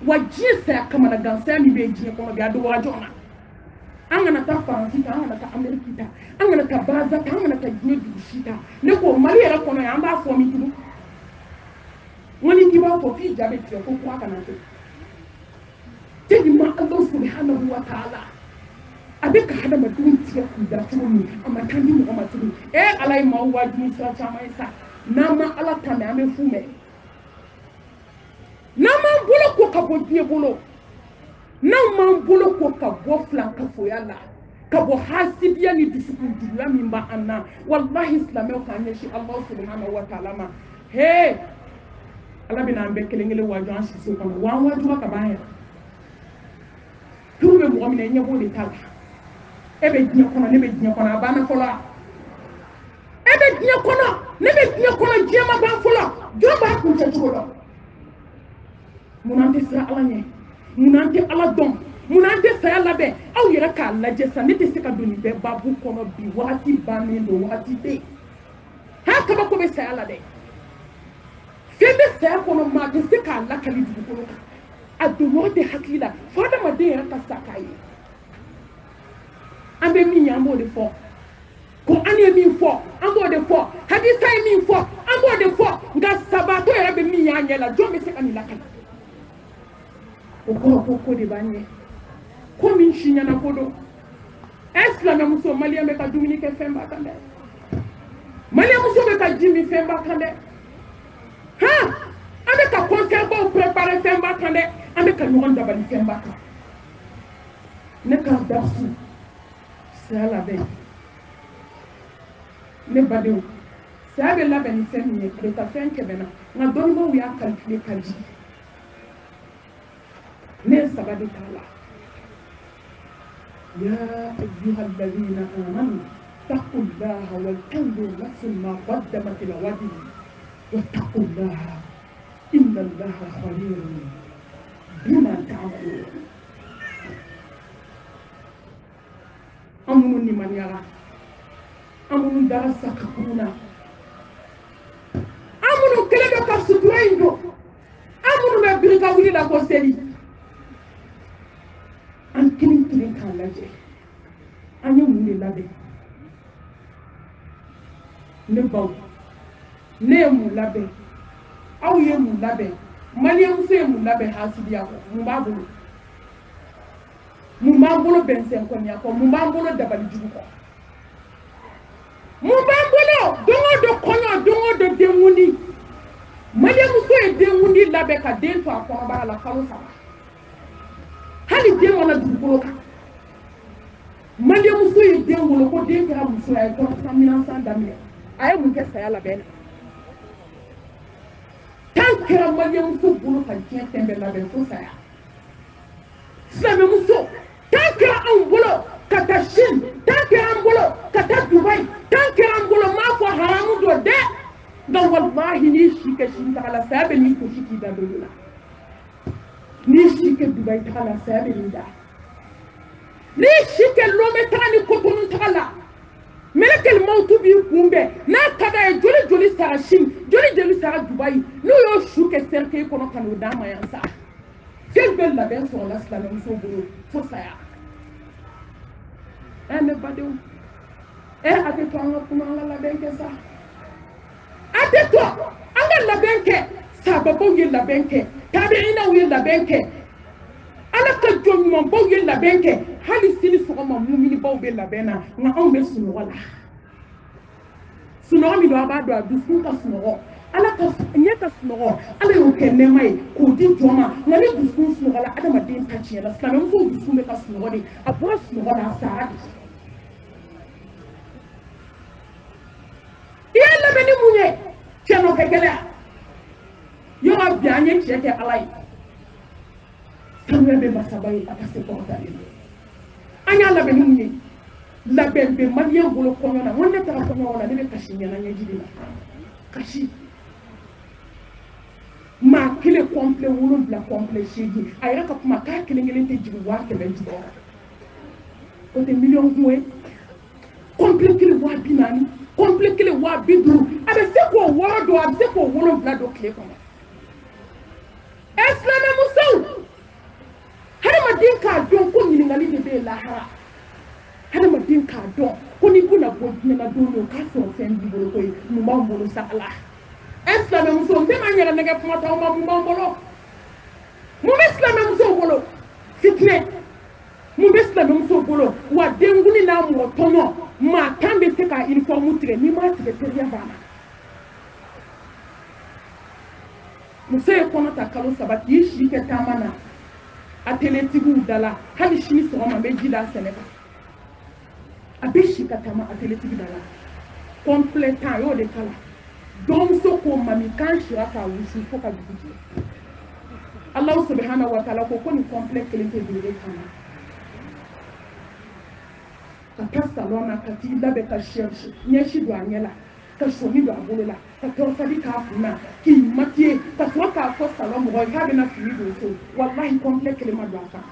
S1: wa diɲɛ saya kamanagan saya min bɛ diɲɛ kɔnɔ bi a dɔgɔya jɔn na an kana taa Faransi ta an kana taa Amɛriki ta an kana taa Baraza ta an kana taa diɲɛ dugu si ta ne ko Mali yɛrɛ kɔnɔ yan an b'a fɔ min tugun n ko ni k'i b'a fɔ f'i ja bɛ tigɛ ko kura kana kɛ tellement Alahu subhanahu wa ta'ala a bɛ ka hadamadenw tigɛ k'u da cogo min a ma kan di mɔgɔ ma tugun Ala ye maaw wajibi sira caman ye sa n'an ma Ala tanu an bɛ fu mɛn n'an m'an bolo ko ka bɔ diɲɛ bolo n'an m'an bolo ko ka bɔ filankafoya la ka bɔ hasidiya ni dusukun juguya min b'an na walahi silamɛw k'an ɲɛsin Alahu subhanahu wa ta'ala ma Ala bɛna an bɛɛ kelen kelen waaju an sisi kɔnɔ wa an waajuba ka ban yɛrɛ turu bɛ mɔgɔ min na i ɲɛ b'o de t'a la e bɛ diɲɛ kɔnɔ ne bɛ diɲɛ kɔnɔ a banna fɔlɔ e bɛ diɲɛ kɔnɔ ne bɛ diɲɛ kɔnɔ diɲɛma ban fɔlɔ jɔn b'a kun cɛ cogo dɔn mun an tɛ siran ala ɲɛ mun an tɛ ala dɔn mun an tɛ saya labɛn aw yɛrɛ k'a lajɛ sa ne tɛ se ka don nin bɛɛ baabu kɔnɔ bi wagati bannen don wagati bɛ yen hali kabako bɛ saya la dɛ fɛn bɛ saya kɔnɔ maa tɛ se k'a lakali dugukolo kan a don yɔrɔ tɛ hakili la fo adamaden yɛrɛ ka sa k'a ye an bɛ min ye an b'o de fɔ ko an ye min fɔ an b'o de fɔ hadisa ye min fɔ an b'o de fɔ nka sabaatɔ yɛrɛ bɛ min y'an ɲɛ la jɔn bɛ se ka nin lakali o kɔrɔ ko de b'an ɲɛ ko min si ɲɛna ko don silamɛmuso maliyɛn bɛ ka dumuni kɛ fɛn b'a kan dɛ maliyɛnmuso bɛ ka ji min fɛn b'a kan dɛ han an bɛ ka kɔnsɛribaw préparer fɛn b'a kan dɛ an bɛ ka ɲɔgɔn dabali fɛn b'a kan ne ka dasu saya labɛn ne badenw saya bɛ labɛn ni fɛn min ye tile ka fɛn kɛmɛ na nka dɔnnibaw y'a calculer ka jigin ne ye sabali k'a la يا أيها الذين آمنوا اتقوا الله ولتنظر نفس ما قدمت لغد واتقوا الله إن الله خبير بما تعملون أمر لمن يرى أمر درس كفونا أمر كلمة كسوتوينو أمر ما بيركاولي لا كوسيلي an kelen kelen k'a lajɛ an ye mun de labɛn ne baw ne ye mun labɛn aw ye mun labɛn maliyɛnmuso ye mun labɛn hasidiya kɔ mun b'a bolo mun b'an bolo bɛnsɛnkɔniya kɔ mun b'an bolo dabalijugu kɔ mun b'an bolo don o don kɔɲɔ don o don denkundi maliyɛnmuso ye denkundi labɛn ka den to a kɔnɔbara la kalo 3 hali den wala dugukolo kan maliyɛnmuso ye den wolo ko den kɛra muso ye kɔnɔsan minansan daminɛ a ye mun kɛ saya labɛn na tan kɛra maliyɛnmuso bolo ka diɲɛ fɛn bɛɛ labɛn fo saya silamɛmuso tan kɛra anw bolo ka taa Chine tan kɛra an bolo ka taa Dubaï tan kɛra an bolo m'a fɔ haramu don dɛ nka walahi n'i si kɛ Chine taga la saya bɛ n'i gosi k'i da dolo la ni si kɛ Dubaï taga la saya bɛ nin da ni si kɛ Lomé taga ni Cotonou taga la melekɛl mawutu b'i kunbɛn n'a ka d'a ye joli joli sara Chine joli joli sara Dubaï n'u y'o su kɛ cercueil kɔnɔ ka n'o d'a ma yan sa fɛn bɛɛ labɛn sɔrɔla silamɛmuso bolo fo saya ne badenw a tɛ to an ka kuma an ka labɛn kɛ sa a tɛ to an ka labɛn kɛ sahababaw ye labɛn kɛ tabiinaw ye labɛn kɛ ala ka jɔn ɲumanbaw ye labɛn kɛ hali sini sɔgɔma muminibaw bɛ labɛn na nka anw bɛ sunɔgɔ la sunɔgɔ min don a b'a dɔn a dusukun ka sunɔgɔ ala ka ɲɛ ka sunɔgɔ ala y'o kɛ nɛɛma ye k'o di jɔn ma nka ni dusukun sunɔgɔ la adamaden ta tiɲɛ la silamɛmusow dusukun bɛ ka sunɔgɔ de a bɔra sunɔgɔ la a sara de i y'a labɛn ni mun ye cɛ nɔfɛ gɛlɛya yɔrɔ bi an ye cɛ kɛ ala ye sanuya bɛ masaba ye a ka se kɔrɔtalen an y'a labɛn ni mun ye labɛn bɛ maliyɛn bolo kɔɲɔ na n ko ne taara kɔɲɔ la ne bɛ kasi ɲɛna ɲɛji de la kasi maa kelen kɔnpilɛ 7 kɔnpilɛ 8 a yɛrɛ ka kuma k'a kelen kelen tɛ jigin 100 jukɔrɔ o tɛ miliyɔn kun ye kɔnpilɛ kelen 40,000 kɔnpilɛ kelen 50,000 a bɛ se k'o 6 don a bɛ se k'o 7 don tile kɔnɔ silamɛmusow hadamaden k'a dɔn ko ɲininkali de bɛ yen lahara hadamaden k'a dɔn ko n'i bɛna bɔ diɲɛ na don o don k'a sɔrɔ fɛn b'i bolo ko ye mun b'an bolo sa ala silamɛmusow n tɛ ma n yɛrɛ nɛgɛ kuma t'aw ma mun b'an bolo mun bɛ silamɛmusow bolo fitinɛ mun bɛ silamɛmusow bolo wa denkundi n'a mɔgɔ tɔɲɔ maa 10 bɛ se ka uniforme tigɛ n'i m'a tigɛ teriya banna muso ye kɔnɔ ta kalo 3 k'i si kɛ taama na a teletigiw da la hali sini sɔgɔma n bɛ ji d'a sɛnɛ kan a bɛ si ka taama a teletigi da la complet temps a y'o de kala dɔgɔmuso ko mami k'an sira k'a wusu fo ka dugu jɛ Allahu subhanahu wa ta'ala ko nin complet kelen tɛ don e kama ka taa salon na ka t'i labɛn ka ɲɛsi don a ɲɛ la ka soni do a bolo la ka tɔrɔsadi k'a kunna k'i matiye ka sɔrɔ k'a fɔ salon mɔgɔ ye k'a bɛna fini don so wallahi complet kelen ma don a kan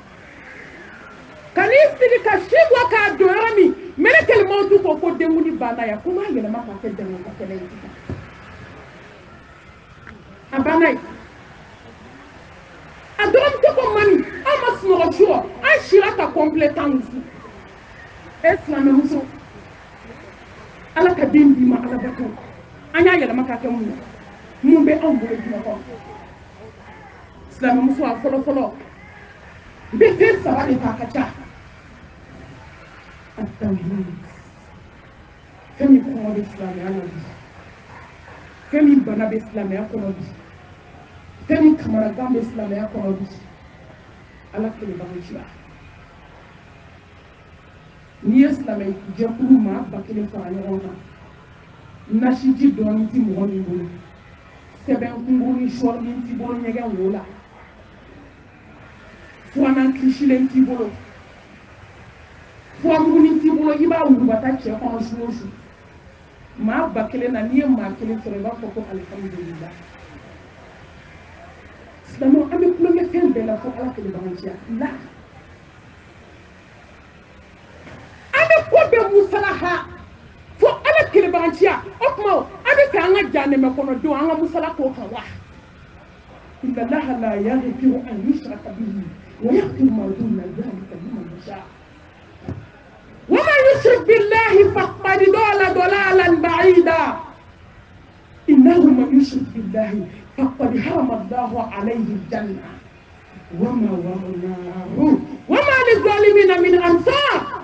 S1: ka n'i sigi ka si bɔ k'a don yɔrɔ min melekele mawutu ko ko denkuli banna yan ko n'a yɛlɛma k'a kɛ dɛmɛ ka kɛlɛ ye sisan a banna yen a dɔgɔmuso ko mami an ma sunɔgɔ su rɔ an sira ka complet tan wusu e silamɛmuso ala ka den d'i ma ala bato an y'a yɛlɛma k'a kɛ mun ye mun bɛ anw bolo diɲɛ kɔnɔ silamɛmuso a fɔlɔ fɔlɔ n bɛ fɛn saba de ta a ka ca a tawhid fɛn min kɔngɔ bɛ silamɛya la bi fɛn min bana bɛ silamɛya kɔnɔ bi fɛn min kamanagan bɛ silamɛya kɔnɔ bi ala kelen b'an ci la n'i ye silamɛ jɛkulu maa ba kelen fara ɲɔgɔn kan nasiji dɔɔnin tɛ mɔgɔ min bolo sɛbɛn kunkuru ni sɔɔni t'i bolo ɲɛgɛn wo la furannan kisilen t'i bolo furamuguni t'i bolo i b'a wulubata cɛ kɔnɔ su o su maa ba kelen na n'i ye maa kelen sɔrɔ i b'a fɔ ko alihamudulila silamɛw an bɛ kulonkɛ fɛn bɛɛ la fo ala kelen b'an ciya la ko bɛ musalaha fo ala kelebanciya o tuma an bɛ fɛ an ka janɛmɛ kɔnɔ don an ka musala k'o kan wa inna allaha la yaghfiru an yushraka bihi wa yaghfiru ma duna dhalika liman yasha wa man yushrik billahi faqad dalla dalalan ba'ida innahu man yushrik billahi faqad harama allahu alayhi aljanna wa ma wa'nahu wa ma lizalimina min ansar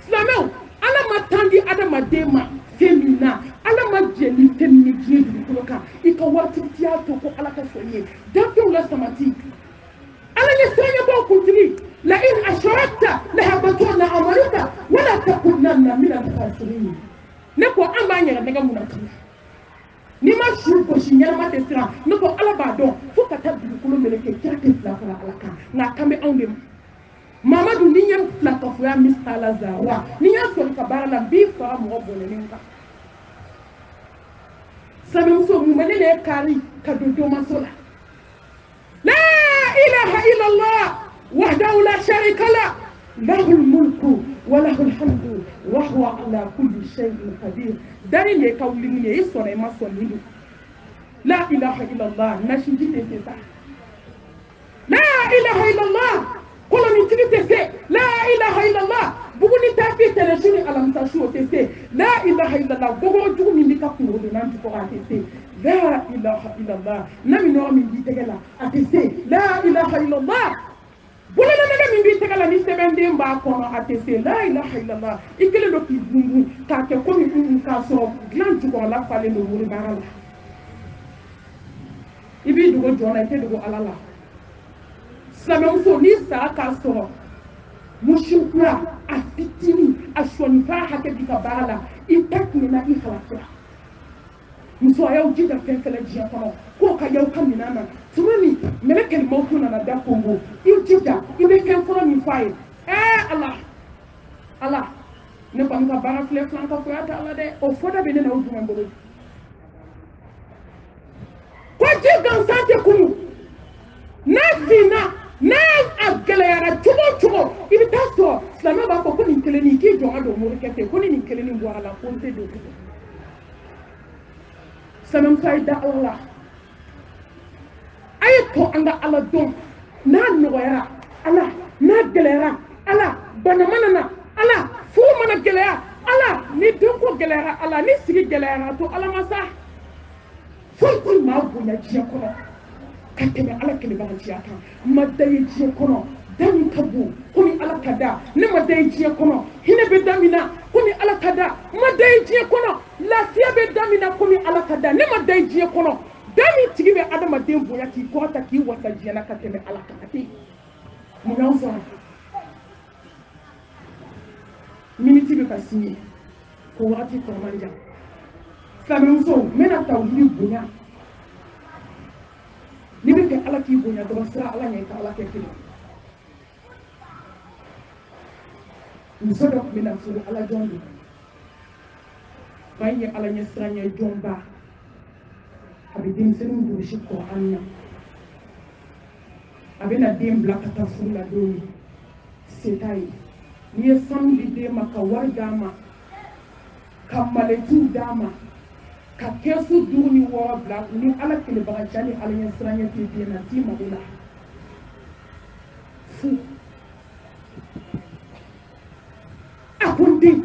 S1: silamɛw ala ma tan di adamaden ma fɛn min na ala ma jɛ ni fɛn min ye diɲɛ dugukolo kan i ka waritigiya to ko ala ka sɔn ye dafɛnw la samati ala ye siraɲɛbɔw kuntigi la in asharakta la habatanna amaluka wala takunanna min al-khasirin ne ko an b'an yɛrɛ nɛgɛ mun na tugun ni ma su gosi ɲɛnama tɛ siran ne ko ala b'a dɔn fo ka taa dugukolo meleke kira tɛ fila fara ala kan nka a kan bɛ anw de ma Mamadu ni ye fila kafoya misala zawa ni y'a sɔrɔ ka baara la n b'i fara mɔgɔ bɔnɛnen kan sɛbɛnmuso mun bɛ ne ye kari ka don dɔmaso la la ilaha illallah wahdahu la sharika la lahul mulku wa lahul hamdu wa huwa ala kulli shay'in qadir dari ye ka wuli mun ye i sɔnna i ma sɔn nin don la ilaha illallah nasiji tɛ se sa la ilaha illallah koloni tigi tɛ se la ilaha illallah buguni tafi tɛrɛsi ni alamisa su o tɛ se la ilaha illallah gɔgɔrɔ jugu min bɛ ka kunkolo don n'an tɔgɔ a tɛ se la ilaha illallah na min nɔgɔ min b'i tɛgɛ la a tɛ se la ilaha illallah bololaminɛ min b'i tɛgɛ la ni sɛbɛnden b'a kɔnɔ a tɛ se la ilaha illallah i kelen don k'i bunbun k'a kɛ komi k'a sɔrɔ dilan jukɔrɔla falen don wori baara la i b'i dogo jɔn na i tɛ dogo ala la silamɛmuso n'i sara k'a sɔrɔ musukura a fitinin a sɔnifan hakɛ b'i ka baara la i ta kunna i halakira muso a y'aw jija fɛn fɛn diɲɛ kɔnɔ k'o ka y'aw ka minɛn na tuma min mɛlɛkɛli mawutu nana da kongo i jija i bɛ fɛn fɔlɔ min fɔ a ye ala ne kɔni ka baara filɛ filan ka foya t'a la dɛ o fɔda bɛ ne na o jumɛn bolo ko ji gansan tɛ kunu n'a finna n'a a gɛlɛyara cogo o cogo i bɛ taa sɔrɔ silamɛ b'a fɔ ko nin kelennin k'i jɔn ka don morikɛ fɛ ko ni nin kelennin bɔra la ko n tɛ don tugun silamɛmuso a ye da ala la a ye to an ka ala dɔn n'a nɔgɔyara ala n'a gɛlɛyara ala bana mana na ala furu mana gɛlɛya ala ni denko gɛlɛyara ala ni sigi gɛlɛyara to ala ma sa foyi tɛ maa bonya diɲɛ kɔnɔ ka tɛmɛ ala kelebanciya kan ma da ye diɲɛ kɔnɔ da min ka bon komi ala ka da ne ma da ye diɲɛ kɔnɔ hinɛ bɛ da min na komi ala ka da ma da ye diɲɛ kɔnɔ lafiya bɛ da min na komi ala ka da ne ma da ye diɲɛ kɔnɔ da min tigi bɛ adamaden bonya k'i kɔrɔta k'i wasa diɲɛ na ka tɛmɛ ala kan a tɛ yen mun y'anw sɔrɔ miniti bɛ ka signé ko wagati tɔ man jan silamɛmuso n bɛna tawhidi bonya ni bɛ fɛ ala k'i bonya dɔrɔn sira ala ɲɛ ka ala kɛ kelen muso dɔ tun bɛ na furu ala jɔn de baye ala nya sranya jomba abi dim senu do shi ko anna abi na dim blakata fulla do setai ni samedi de maka war dama kamaletu dama ka kesu duni wo black ni ala kele baga jani ala nya sranya ti de na ti mabula fu apundi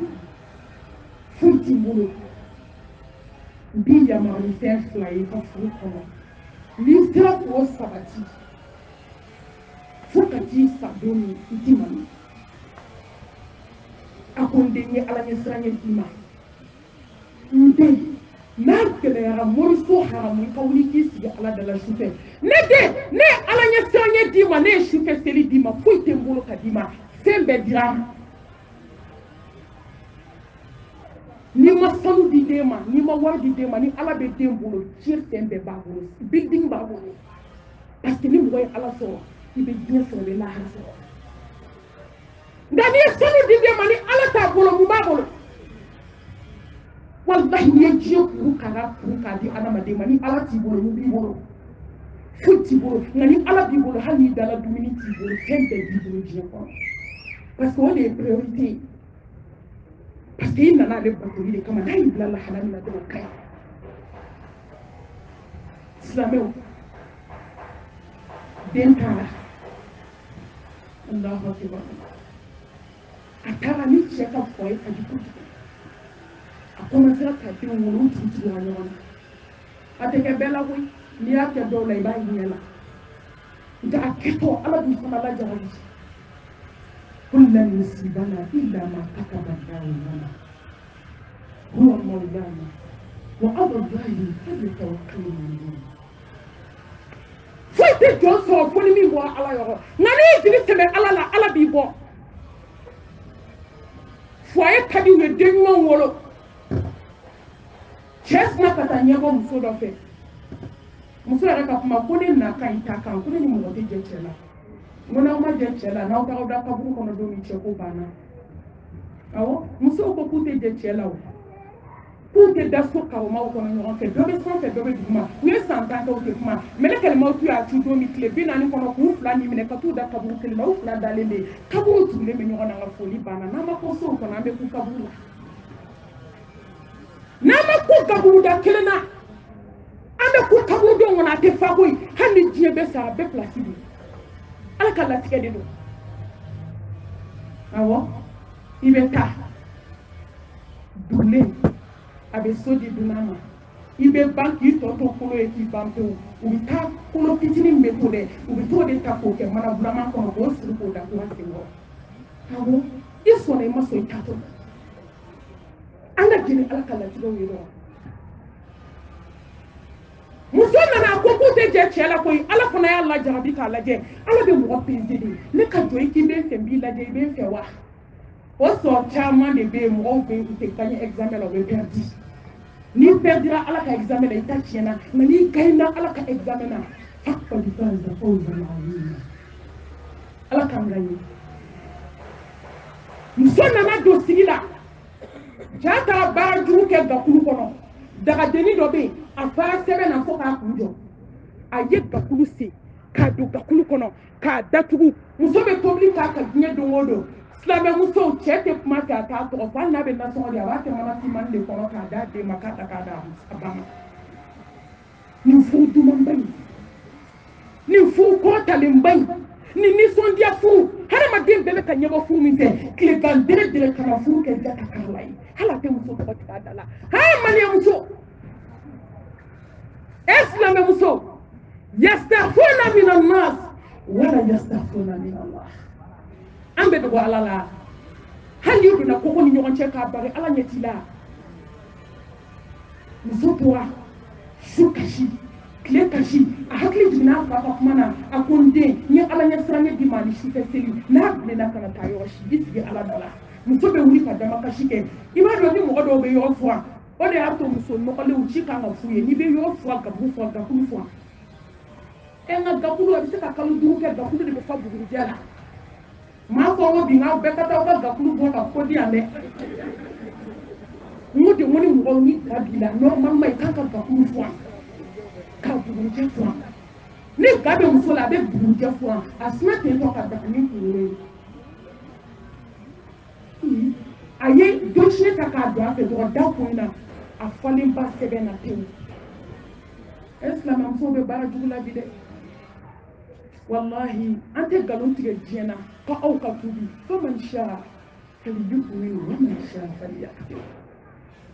S1: futi bulu bi ya ma ni sen fly ka fu kono ni sira ko sabati fu ka ji sabuni ti mami apundi ni ala nya sranya ti ma nde nakele ya moriso haramu kawli kisi ala dala shufe ne ala nya sranya di ma ne shufe seli di ma fuite bulu ka di ma sembe dira ni ma sanu di dema ni ma war di dema ni ala be dem bolo ciir tembe ba bolo building ba bolo parce que ni moy ala so ibe bien so be la ha so ngani sanu di dema ni ala ta bolo mu ba bolo wallahi ni jiyo ku kara ku ka di ana ma dema ni ala ti bolo mu bi bolo futi bolo ngani ala bi bolo hani dala dumini ti bolo tembe di bolo jiyo ko parce que on est priorité parce que inna le batuli kama na ibla la halal na do kai islameu dentala Allahu akbar atara ni cheka foi ajikuti akoma sira ka tin wulu tutu wa nyon ateke bela wi ni ake do la ibai nyela nda aketo ala bi sama la jawabi كل يصيبنا إلا ما كتب الله لنا هو مولانا وعلى الله فليتوكل المؤمنون فايت جوسو فوني مي بو على يورو ناني دي سمي على بي بو فواي كادي وي دنيو وولو chesna kata nyego musodo fe musodo reka kuma kone na kai taka kone ni mo te jechela ngona ma jechela na ka oda ka buru kono do mi cheko bana awo muso ko kute jechela o kute da so ka o ma ko no on ke do be son fe do be duma we san ta ko ke kuma mele kele ma tu a tu do mi kle bina ni kono ku fla ni mene ka tu da ka buru kele na o fla dalele ka buru tu le me nyona nga foli bana na ma ko so ko na be ku ka buru na ma ku ka buru da kele na ande ku ka buru do ngona te fa koy handi jie be sa be place bi ala kala tigede do awo ibeta dule abe sodi dunama ibe banki to kulo e ki bampe ubita kulo kitini metode ubito de tako ke mana bulama ko go suru ko da ko singo awo iso ne maso itato anda jini ala kala tigede do musonna na ko ko te je chela ko ala fana ya Allah jarabi ka laje ala be mo pezidi ne ka joyi ki be fe bi laje be fe wa o so chama de be mo be te kanye examen la be perdi ni perdira ala ka examen la ita chiena na ni gaina ala ka examen na fakko di fanza fawza ma'ina ala ka ngani musonna na do sigila jata ba juru ke ga kulu kono daga deni do be afara sebe na fo ka kunjo aye gakulu se ka do gakulu kono ka datugu muso be tobli ka ka nye do wodo slame muso chete kuma ka ta to fa na be na so dia ba te mana ti man le kono ka da de makata ka da abama ni fu du man bay ni fu ko talimbai ni son dia fu hara ma dem be ka nyego fu mi te kle kan dere kana fu ke jaka karlai hala te muso ko ta dala ha man ya muso اسلم مسو يستغفون من الناس ولا يستغفون من الله ام بدو على لا هل يدنا كوكو ني نيون تشكا باري على نيتيلا مسو توا سوكاشي كليكاشي احكلي دينا فاطمه كمانا اكوندي ني على نيسراني دي مالي شي فسيلي نا بلنا كنا تايوشي بيسي على دالا مسو بي ولي كدما كاشيكي ايما دو دي مو دو بي يو فوا ode ato muso nokole uchika nga fuye ni be yo fwa ka bu fwa ka kulu fwa enga gakulu abise ka kalu duke gakulu de fa buguru jala ma ko wo bi nga be kata ka gakulu bo ka kodi ame ngudi ngoni mɔgɔw ni gabi la normalement i kan ka gakulu furan ka bugurijɛ furan ni ga bɛ muso la a bɛ bugurijɛ furan a sina ten tɔ ka daga ni kunkolo ye a ye dosiye ta k'a don a fɛ dɔrɔn da kun na a falen ba sɛbɛn na pewu silamɛmusow bɛ baara jugu la bi dɛ wallahi an tɛ nkalon tigɛ diɲɛ na ko aw ka tubi faman shaa falyu'min wa man shaa falyakfur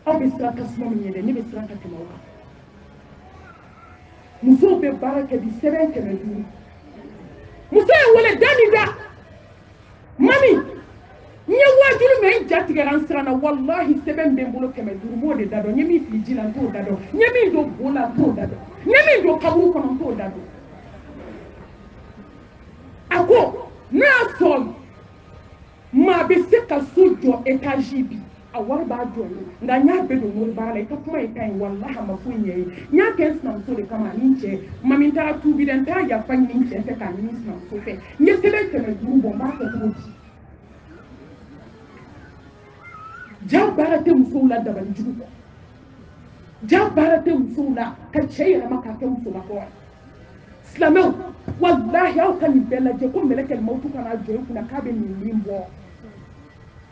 S1: aw bɛ siran tasuma min ɲɛ dɛ ne bɛ siran ka tɛmɛ aw kan musow bɛ baara kɛ bi sɛbɛn 500 muso ye wele da ni da mami n ye waajuru mɛ n ja tigɛra n siran na wallahi sɛbɛn bɛ n bolo 500 n b'o de da dɔn n ye min fili ji la n t'o da dɔn n ye min don bo la n t'o da dɔn n ye min don kaburu kɔnɔ n t'o da dɔn a ko n'a y'a sɔrɔ maa bɛ se ka so jɔ etazi bi a wari b'a jɔ ye nka n y'a bɛɛ don mori baara la i ka kuma in ka ɲi wallahi a ma foyi ɲɛ ye n y'a kɛ n sinamuso de kama ani n cɛ mami n taara tuubi dɛ n taara yafa ɲini n cɛ fɛ k'a ɲini n sinamuso fɛ n ye sɛbɛn 500 bɔ n b'a kɛ cogo di ja baara tɛ musow la dabali jugu kɔ ja baara tɛ musow la ka cɛ yɛlɛma k'a kɛ musolakaw ye silamɛw wallahi aw ka nin bɛɛ lajɛ ko mɛlɛkɛ mawutu kana jɔ i kunna k'a bɛ nin bɔ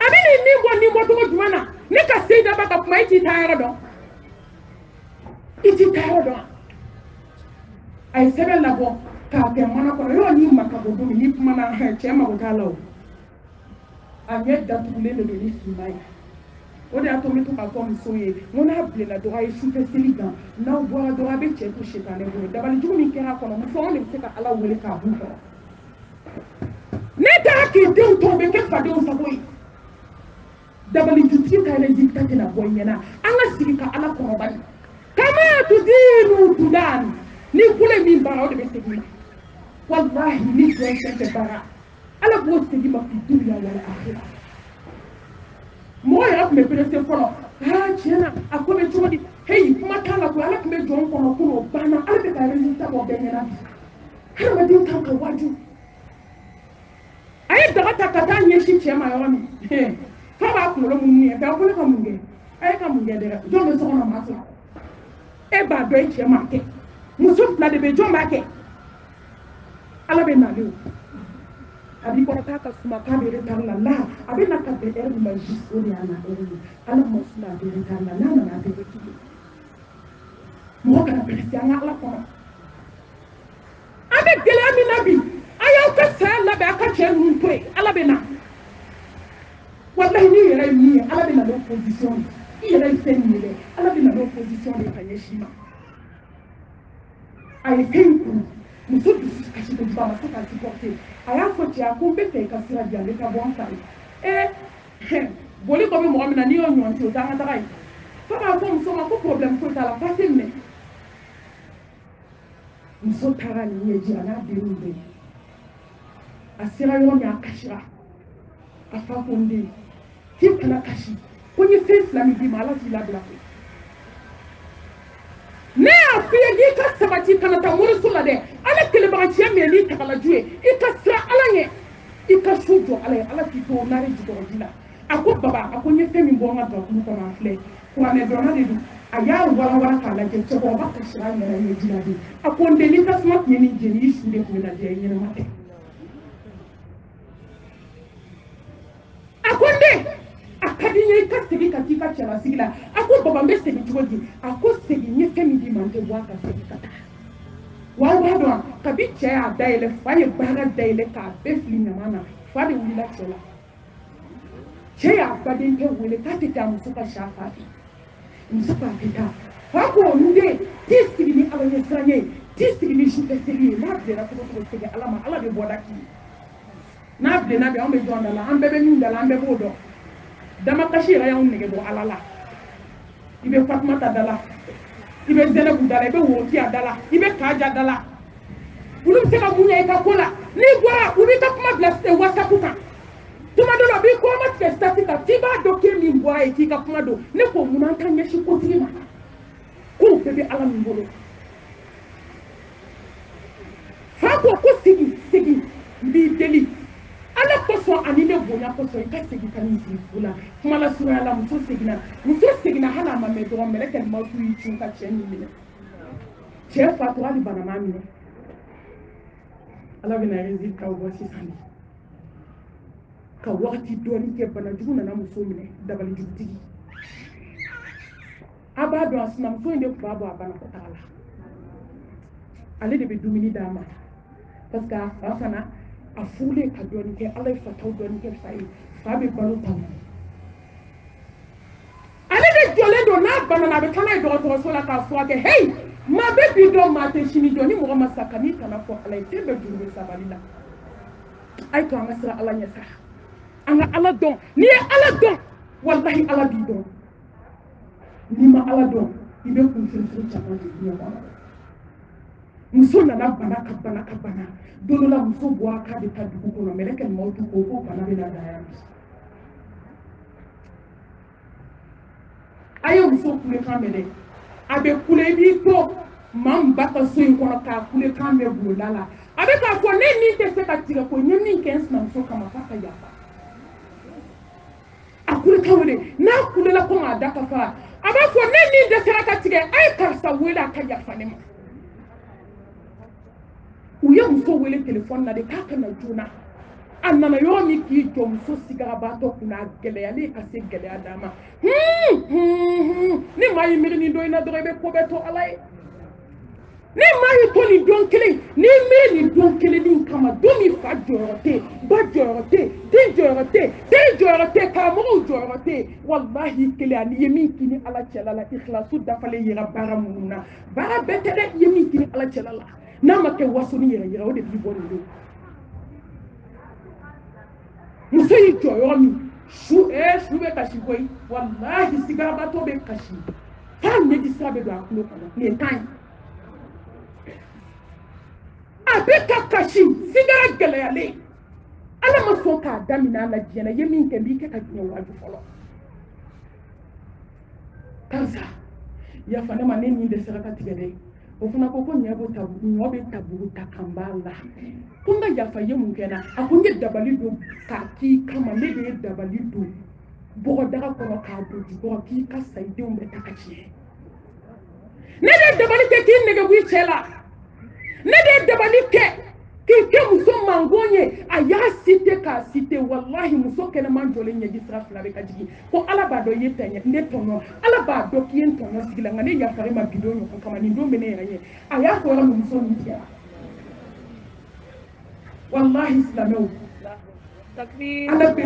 S1: a bɛ nin bɔ nin bɔcogo jumɛn na ne ka se daba ka kuma i t'i taa yɔrɔ dɔn i t'i taa yɔrɔ dɔn a ye sɛbɛn labɔ k'a kɛ mana kɔnɔ yɔrɔ n'i ma ka bɔ don min n'i kumana cɛ mago t'a la o a ɲɛ datugulen de don ni finman ye o de y'a to n bɛ to k'a fɔ musow ye n ko n'a bilenna dɔrɔn a ye sufɛ seli kan n'aw bɔra dɔrɔn a bɛ cɛ to sitanɛ bolo dabali jugu min kɛra a kɔnɔ muso anw de bɛ se ka ala wele k'a b'u kɔrɔ ne taara k'i denw to o bɛ kɛ fadenw sago ye dabali jutigi ka résultat tɛna bɔ i ɲɛna an ka sigi ka ala kɔrɔbali kama tudinu tudan ni kule min baara o de bɛ segin ma wallahi ni jɔn fɛn fɛn baara ala b'o segin ma fi dunya wal akhirah mɔgɔ yɛrɛ tun bɛ perese fɔlɔ tiɲɛna a ko bɛ cogo di heyi kuma t'a la ko ala tun bɛ jɔn kɔnɔ kunun o banna ala bɛ ka résultat bɔ bɛɛ ɲɛna bi hadamaden kan ka waju a ye daga ta ka taa ɲɛsin cɛ ma yɔrɔ min fa b'a kunkolo mun ye bɛɛ ko ne ka mun kɛ a ye ka mun kɛ dɛ jɔn bɛ so kɔnɔ maa fila e b'a dɔn e cɛ m'a kɛ muso fila de bɛ jɔn b'a kɛ ala bɛ nale o a b'i kɔrɔ k'a ka suma k'a bɛ retard la la a bɛ na ka bɛn heure min ma juste o de y'a na heure ye ala ma suma a bɛ retard la n'a nana a bɛ retard mɔgɔ kana perese an ka ala kɔnɔ an bɛ gɛlɛya min na bi a y'aw ka saya labɛn a ka cɛ ninnu to yen ala bɛ na wallahi n'i yɛrɛ ye min ye ala bɛ na n'o position ye i yɛrɛ ye fɛn min ye dɛ ala bɛ na n'o position de ka ɲɛsin ma a ye fɛn kuru muso dusu kasi kojugu a ma se ka supporter a y'a fɔ cɛ a ko n bɛ fɛ i ka sira di yan n bɛ taa bɔ an fari boli kɔ bɛ mɔgɔ min na n'i y'o ɲɔgɔn ci o t'an ka taga ye fo k'a fɔ muso ma ko problème foyi t'a la k'a tɛ minɛ muso taara nin ɲɛji a n'a denw bɛɛ a sera yɔrɔ min a kasira a fa ko n den k'i kana kasi ko n ye fɛn fila min d'i ma ala t'i labila koyi ne y'a f'i ye k'i ka sabati kana taa moriso la dɛ ala kelebagacɛ min ye n'i tagalaju ye i ka sira ala ɲɛ i ka so jɔ ala ye ala k'i to nare jukɔrɔji la a ko baba a ko n ye fɛn min bɔ n ka dɔnkulu kɔnɔ a filɛ kuranɛ dɔnna de don a y'a warawara k'a lajɛ cɛkɔrɔba kasira a yɛrɛ ye ji la de a ko n den ni tasuma tun ye nin jeni i su de tun bɛ lajɛ i ɲɛnama tɛ a ko n den a ka di n ye i ka segin ka t'i ka cɛlasigi la a ko baba n bɛ segin cogo di a ko segin n ye fɛn min d'i ma n tɛ bɔ a ka segin ka taa wa b'a dɔn kabi cɛ y'a dayɛlɛ fa ye baara dayɛlɛ k'a bɛɛ fili ɲama na fa de wulila cɛ la cɛ y'a badenkɛ wele k'a tɛ taa muso ka sa fa fɛ muso k'a tɛ taa fa ko n den t'i sigi ni ala ɲɛ siran ye t'i sigi ni sufɛ seli ye n'a bilenna cogo cogo segin ala ma ala de bɔda k'i ye n'a bilenna bi anw bɛ jɔn da la an bɛɛ bɛ min da la an bɛɛ b'o dɔn damakasi yɛrɛ y'anw nɛgɛ bɔ ala la i bɛ fatumata da la i bɛ zɛnɛbu da la i bɛ worotiya da la i bɛ kaja da la olu bɛ se ka mun ɲɛ i ka ko la n'i bɔra u b'i ka kuma bila whatsapp kan tuma dɔ la u b'i kɔma tigɛ sitati kan f'i b'a dɔn k'e min bɔra yen k'i ka kuma don ne ko mun an ka ɲɛsin kotigi ma k'o bɛɛ bɛ ala min bolo fa ko ko segin n b'i deli ala kosɔn ani ne bonya kosɔn i ka segin ka nin sigi fu la kuma la suraya la muso seginna muso segin segina hala ma me dɔrɔn mɛlɛkɛ ma tu yi cun ka cɛ nin minɛ cɛ fatura ni bana ma minɛ ala bɛna résultat bɔ sisan de ka wagati dɔɔni kɛ banajugu nana muso minɛ dabali jugutigi a b'a dɔn a sinamuso in de tun b'a bɔ a banakɔtaga la ale de bɛ dumuni d'a ma parce que a fa fana a furulen ka dɔɔni kɛ ala ye fataw dɔɔni kɛ fa ye fa bɛ balo ta ale de jɔlen don n'a banana a bɛ taa n'a ye dɔgɔtɔrɔso la k'a furakɛ hey maa bɛ bi dɔn maa tɛ sini dɔn ni mɔgɔ ma sa ka n'i kana fɔ ala ye den bɛ juru bɛ sabali la a ye to an ka sira ala ɲɛ sa an ka ala dɔn n'i ye ala dɔn walahi ala b'i dɔn n'i ma ala dɔn i bɛ kunfirifiri caman de diɲɛ kɔnɔ muso nana bana ka bana ka bana don dɔ la muso bɔra k'a bɛ taa dugu kɔnɔ mɛlɛkɛ maaw t'u ko ko bana bɛ na daya bi a ye muso kulekan mɛn dɛ a bɛ kule i b'i to maa min ba ka so in kɔnɔ k'a kulekan mɛn bulonda la a bɛ k'a fɔ ne ni tɛ se ka tigɛ ko n ye min kɛ n sinamuso kama f'a ka yafa a kulekan wele n'a kulela ko k'a da ka fara a b'a fɔ ne ni dɛsɛra ka tigɛ a ye karisa wele a ka yafa ne ma u ye muso wele telefɔni na de k'a ka na joona a nana yɔrɔ min k'i jɔ muso sigarabaatɔ kunna a gɛlɛyalen ka se gɛlɛya d'a ma ni maa y'i miiri nin don in na dɔrɔn i bɛ ko bɛɛ to ala ye ni maa y'i to nin don kelen n'i miiri nin don kelen nin kama don min fa jɔyɔrɔ tɛ yen ba jɔyɔrɔ tɛ yen den jɔyɔrɔ tɛ yen den jɔyɔrɔ tɛ yen karamɔgɔw jɔyɔrɔ tɛ yen walahi kelen ani ye min kini ala cɛla la ikhlasu dafalen yera baara minnu na baara bɛɛ tɛ dɛ i ye min kini ala cɛla la n'a ma kɛ waso ni yɛrɛ yira o de b'i bɔ nin don muso y'i jɔ yɔrɔ min su bɛ kasi koyi walahi sigarabatɔ bɛ kasi f'a ɲɛji sira bɛ don a tulo kɔnɔ nin ye tan ye a bɛ ka kasi sigara gɛlɛyalen ala ma sɔn k'a daminɛ a la diɲɛ na i ye min kɛ n b'i kɛ ka diɲɛ waaju fɔlɔ karisa yafa ne ma ne nin dɛsɛra ka tigɛ dɛ o fana ko ɲɛ bɛ taburu ta kan b'a la ko n ka yafa ye mun kɛ na a ko n ye dabali don k'a k'i kama ne de ye dabali don bɔgɔdaga kɔnɔ k'a don jukɔrɔ k'i ka sa i denw bɛ ta ka tiɲɛ ne de ye dabali kɛ k'i nɛgɛ bɔ i cɛ la ne de ye dabali kɛ k'i kɛ muso mangon ye a y'a cité k'a cité walahi muso kɛnɛman jɔlen ɲɛji sira fila bɛ ka jigin ko ala b'a dɔn i ye ne tɔɲɔ ala b'a dɔn k'i ye n tɔɲɔ sigi la nka ne yafara ma bi don ɲɔgɔn kama nin don bɛ ne yɛrɛ ye a y'a fɔ yɔrɔ min muso min tigɛra wallahi silamɛw ala bɛ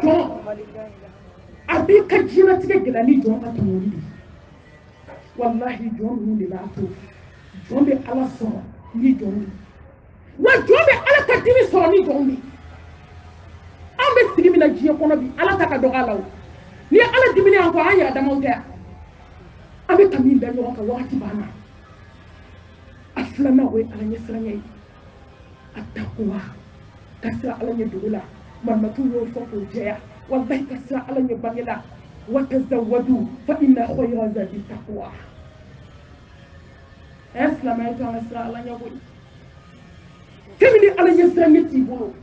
S1: jɔn a b'i ka diɲɛlatigɛ gɛlɛya ni jɔn ka tɔmɔli de wallahi jɔn ninnu de b'a to jɔn bɛ ala sɔrɔ ni jɔn de wa jɔn bɛ ala ka dimi sɔrɔ ni jɔn de an bɛ sigi min na diɲɛ kɔnɔ bi ala ta ka dɔgɔ a la o ni ye ala dimini an kɔ an yɛrɛ damaw tɛ yan an bɛ ka min da ɲɔgɔn kan wagati banna a filanan o ye ala ɲɛ siranɲɛ ye a takuwa ka sira ala ɲɛ dugu la marimatu y'o fɔ k'o jɛya wallahi ka sira ala ɲɛ bange la watazawwadu fa inna khayra zadi taqwa silamɛya to an ka sira ala ɲɛ koyi fɛn min ni ala ɲɛ siranɲɛ t'i bolo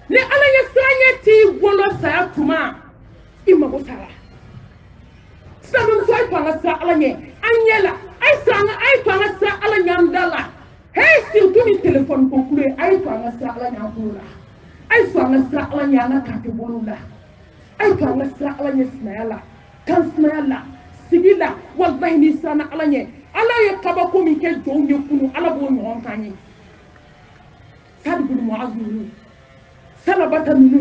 S1: ni ala ɲɛ siranɲɛ t'i bolo saya tuma i mago sara silamɛmuso a ye to an ka sira ala ɲɛ an ɲɛ la a ye to an ka sira ala ɲɛ an da la surtout ni téléphone ko kule a ye to an ka sira ala ɲɛ an kulo la a ye to an ka sira ala ɲɛ an ka kante bolo la a ye to an ka sira ala ɲɛ sinaya la kan sinaya la sigi la wallahi ni siranna ala ɲɛ ala ye kabako min kɛ jɔnw ye kunu ala b'o ɲɔgɔn k'an ye Sa'd ibn Mu'adh ninnu Salabata ninnu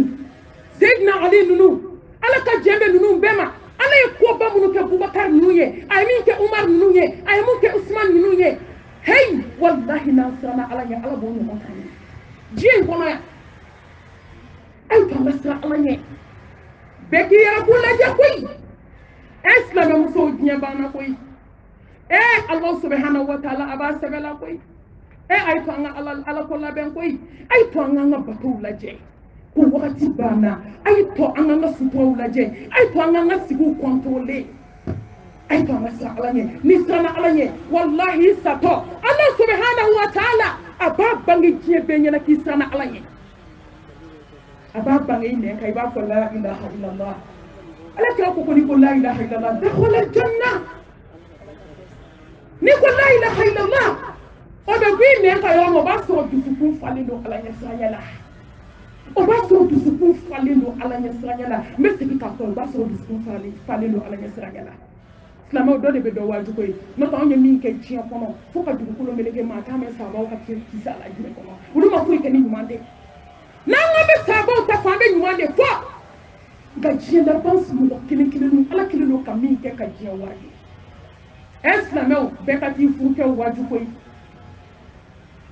S1: Seydina Ali ninnu ala ka jɛn bɛ ninnu bɛɛ ma ala ye koba minnu kɛ Bubakar ninnu ye a ye min kɛ Umar ninnu ye a ye min kɛ Usman ninnu ye hey wallahi n'an siranna ala ɲɛ ala b'o ɲɔgɔn k'an ye diɲɛ in kɔnɔ yan a ye to an ka siran ala ɲɛ bɛɛ k'i yɛrɛ ko lajɛ koyi silamɛmusow diɲɛ banna koyi Allah subhanahu wa ta'ala a b'a sɛbɛla koyi a ye to an ka ala ko labɛn koyi a ye to an k'an ka batow lajɛ ko wagati banna a ye to an k'an ka suturaw lajɛ a ye to an k'an ka sigiw contrôler a ye to an ka siran ala ɲɛ ni siranna ala ɲɛ wallahi satɔ Allah subhanahu wa ta'ala a b'a bange diɲɛ bɛɛ ɲɛna k'i siranna ala ɲɛ a b'a bange i nɛn kan i b'a fɔ la ilaha illallah ala kira ko ni ko la ilaha illallah dakhala janna ni ko la ilaha illallah o be bi me ka yo mo ba so dusukun falen do ala nyasanya la o ba so dusukun falen do ala nyasanya la me se bi ka ko ba so dusukun falen do ala nyasanya la Slama do de be do waju koy no ta onye min ke chia kono fo ka dugukolo melege ma ta me sa ba ka ti sa la jime kono ulu ma fu ke ni nyumande na ngombe sa ba ta fa be nyumande fo ga chia da pas mu do kile ala kile no ka min ke ka chia waji Slama be ka ti fu ke waju koy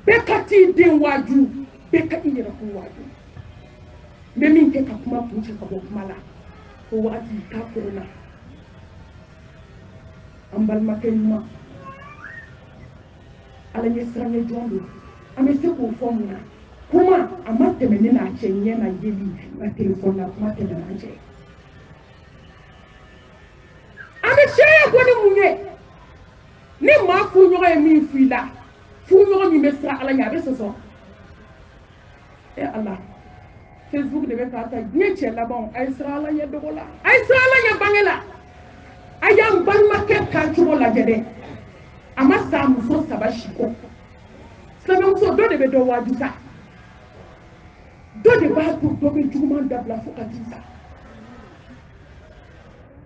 S1: be ka ti din waju be ka iyira ko waju be min ke ka kuma fu ka bo kuma la ko wati ta korona ambal makema ala nyesranye jondo amese ko formula kuma amate menena chenye na yeli na telefone na kuma tena nje ameshaya ko ni munye ni ma fu nyoga mi fuila fu nyoga mi mesra ala nyabe soso Allah Facebook de beta ta nyeche la bon ay sra ala ye dogola ay sra ala ye bangela ayam balma ke kanchugo la jede amasa muso sabashiko sabe muso do de be do wajusa do de ba do be juman dabla fokatisa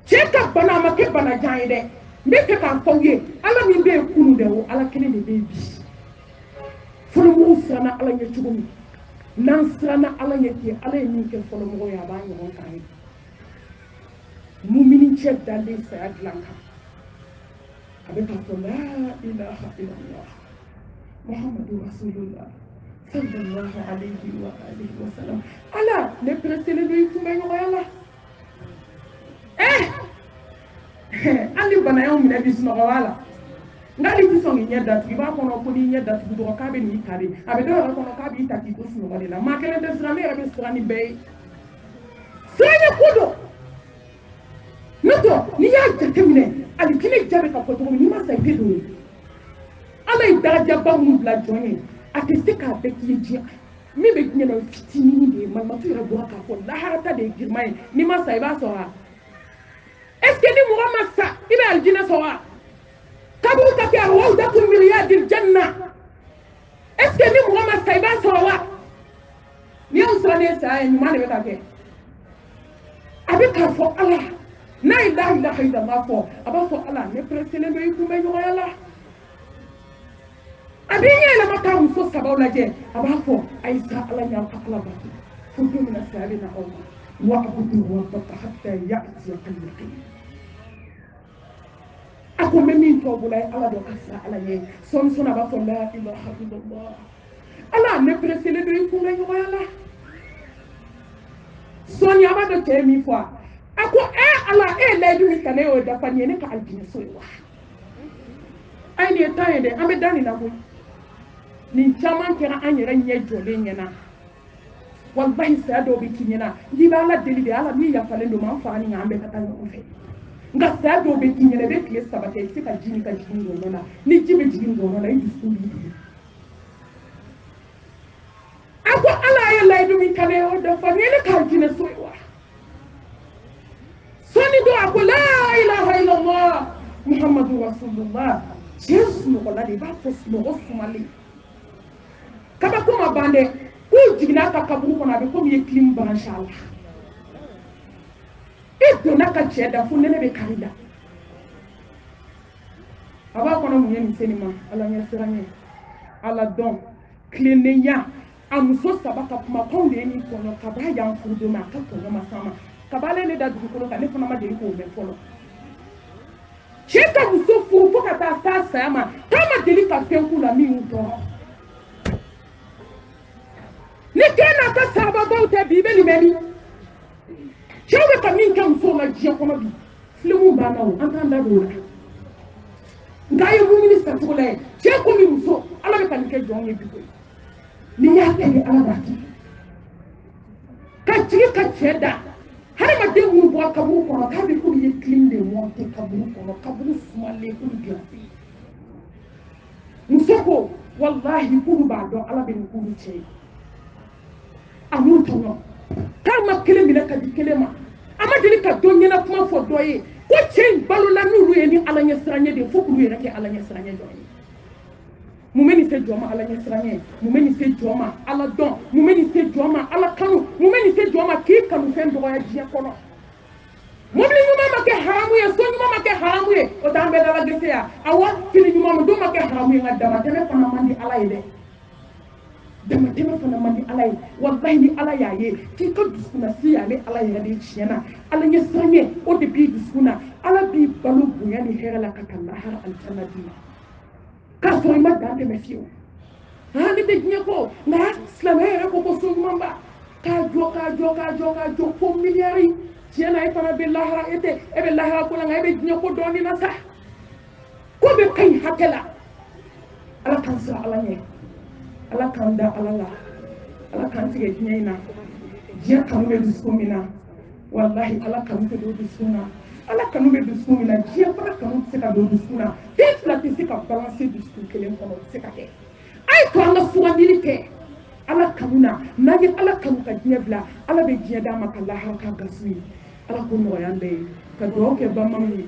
S1: cheka bana make bana jaide mbeke kan fawye ala mi be kunu de wo ala kene de be bi fulu mu sana ala nye chugumi nan sana ala nye ke ala ni ke fulu mu ya ba nyon kan mumini cɛ dalen saya dilan kan a bɛ k'a fɔ la ilaha illallah muhammadu rasulullah sallallahu alayhi wa sallam ala ne preselen do i kun bɛ ɲɔgɔnya la an ni bana y'anw minɛ bi sunɔgɔya la n'ale ti sɔn k'i ɲɛ datugu i b'a kɔnɔ ko n'i ɲɛ datugu dɔrɔn k'a bɛ n'i kari a bɛ dɔw yɛrɛ kɔnɔ k'a b'i ta k'i to sunɔgɔ de la maa kelen tɛ siran ne yɛrɛ bɛ siran ni bɛɛ ye siran ye ko don Noto, ni ya jatemine, ali kini jabe ka kotogo ni ma sai pedo. Ala idaja ba mu bla joye, ateste ka be ki ji. Mi be nyana fitini de ma tu ra bo ka ko la harata de girmay ni ma sai ba so ha. Est-ce que ni Muhammad sa ibe aljina so ha? Kabu ta fi rawdatul miryadil janna. Est-ce que ni Muhammad sai ba so ha? Ni on sane sa ni ma ne be ka ke. Abi ka fo Allah na ilaha illallah fo aba fo ala ne presele do yiku me nyoya la abi nyela maka muso sabawla je aba fo aisa ala nya ka ala ba fo do mina sabina Allah wa abudu rabbaka hatta ya'ti al-yaqin ako me min to bulay ala do asra ala ye son sona ba fo la ilaha illallah ala ne presele do yiku me nyoya la sonya ba do ke mi fo ako ala la du mi tane o da fanye ne ka aljina so wa ai ne taye de ambe dani na ko ni chaman kera anyere nye jole nyena wallahi sa do bi kinyena di ba la deli de ala mi ya fale do man fa ni ambe kata no fe nga sa do be kinyena be kle sabate se ka jini do na ni jibe jini do na i su ni ako ala la du mi tane o da fanye ne ka aljina so wa Soni do ako la ilaha illallah Muhammadu rasulullah Yesu no kola de ba fos no osumali kaba kuma bande ku jigina ka kaburu kona be ko mi klim ba inshallah e do na ka cheda fu nene be karida aba kono mu yemi senima ala nya siranye ala don klinenya amuso sabaka kuma konde ni kono kaba ya mfudo ma ka to ma sama kabale ne da dugukolo ka ne fana ma deli ko be folo cheka muso fu fo ka ta sa sama kama deli ka penku la mi uto ne kena ka saba ba uta bibeli memi chewe ka min kan so na jia kono bi filmu ba na o antanda do la ngaye mu minister to le che ko mi muso ala be kan ke jonye bi ko ni ya ke ala ba ka chiri ka cheda hari ma den mun bo kaburu kono ka be ko ye clean de monte kaburu kono kaburu sumale ko glafi musoko wallahi kuru ba do ala be kuru che amu tono kama kele mi ka di kele ma ama deli ka dɔ ɲɛna kuma fɔ dɔ ye ko cɛ in balola n'olu ye ni ala ɲɛ siran ɲɛ de fo k'olu yɛrɛ kɛ ala ɲɛ siran ɲɛ jɔn ye mun bɛ nin se jɔn ma ala ɲɛ siran ɲɛ mun bɛ nin se jɔn ma ala dɔn mun bɛ nin se jɔn ma ala kanu mun bɛ nin se jɔn ma k'i kanu fɛn dɔgɔya diɲɛ kɔnɔ mobili ɲuman ma kɛ haramu ye so ɲuman ma kɛ haramu ye o t'an bɛɛ dala gese ya awɔ fini ɲuman don ma kɛ haramu ye nka damatɛmɛ fana man di ala ye dɛ damatɛmɛ fana man di ala ye walahi ni ala y'a ye k'i ka dusukun si y'ale ala yɛrɛ de tiɲɛ na ala ɲɛ siran ɲɛ o de b'i dusukun na ala b'i balo bonya ni hɛrɛ la ka taa lahara alijanna d'i ma k'a sɔrɔ i ma dan tɛmɛ fiyewu ne tɛ diɲɛ kɔ nka silamɛya yɛrɛ ko ko so ɲuman ba k'a jɔ fo miliyari tiɲɛ na e fana bɛ lahara e bɛ lahara ko la nka e bɛ diɲɛ ko dɔɔnin na sa ko bɛ ka ɲi hakɛ la ala k'an siran ala ɲɛ ala k'an da ala la ala k'an tigɛ diɲɛ in na diɲɛ kanu bɛ dusukun min na walahi ala kanu tɛ don dusukun na ala kanu bɛ dusukun min na diɲɛ fana kanu tɛ se ka don dusukun na den fila tɛ se ka balanse dusukun kelen kɔnɔ o tɛ se ka kɛ a ye to an ka sugandili kɛ ala kanu na n'an ye ala kanu ka diɲɛ bila ala bɛ diɲɛ d'a ma ka lahara k'a gasu ye ala ko nɔgɔya an bɛɛ ye ka dugawu kɛ bamanan ye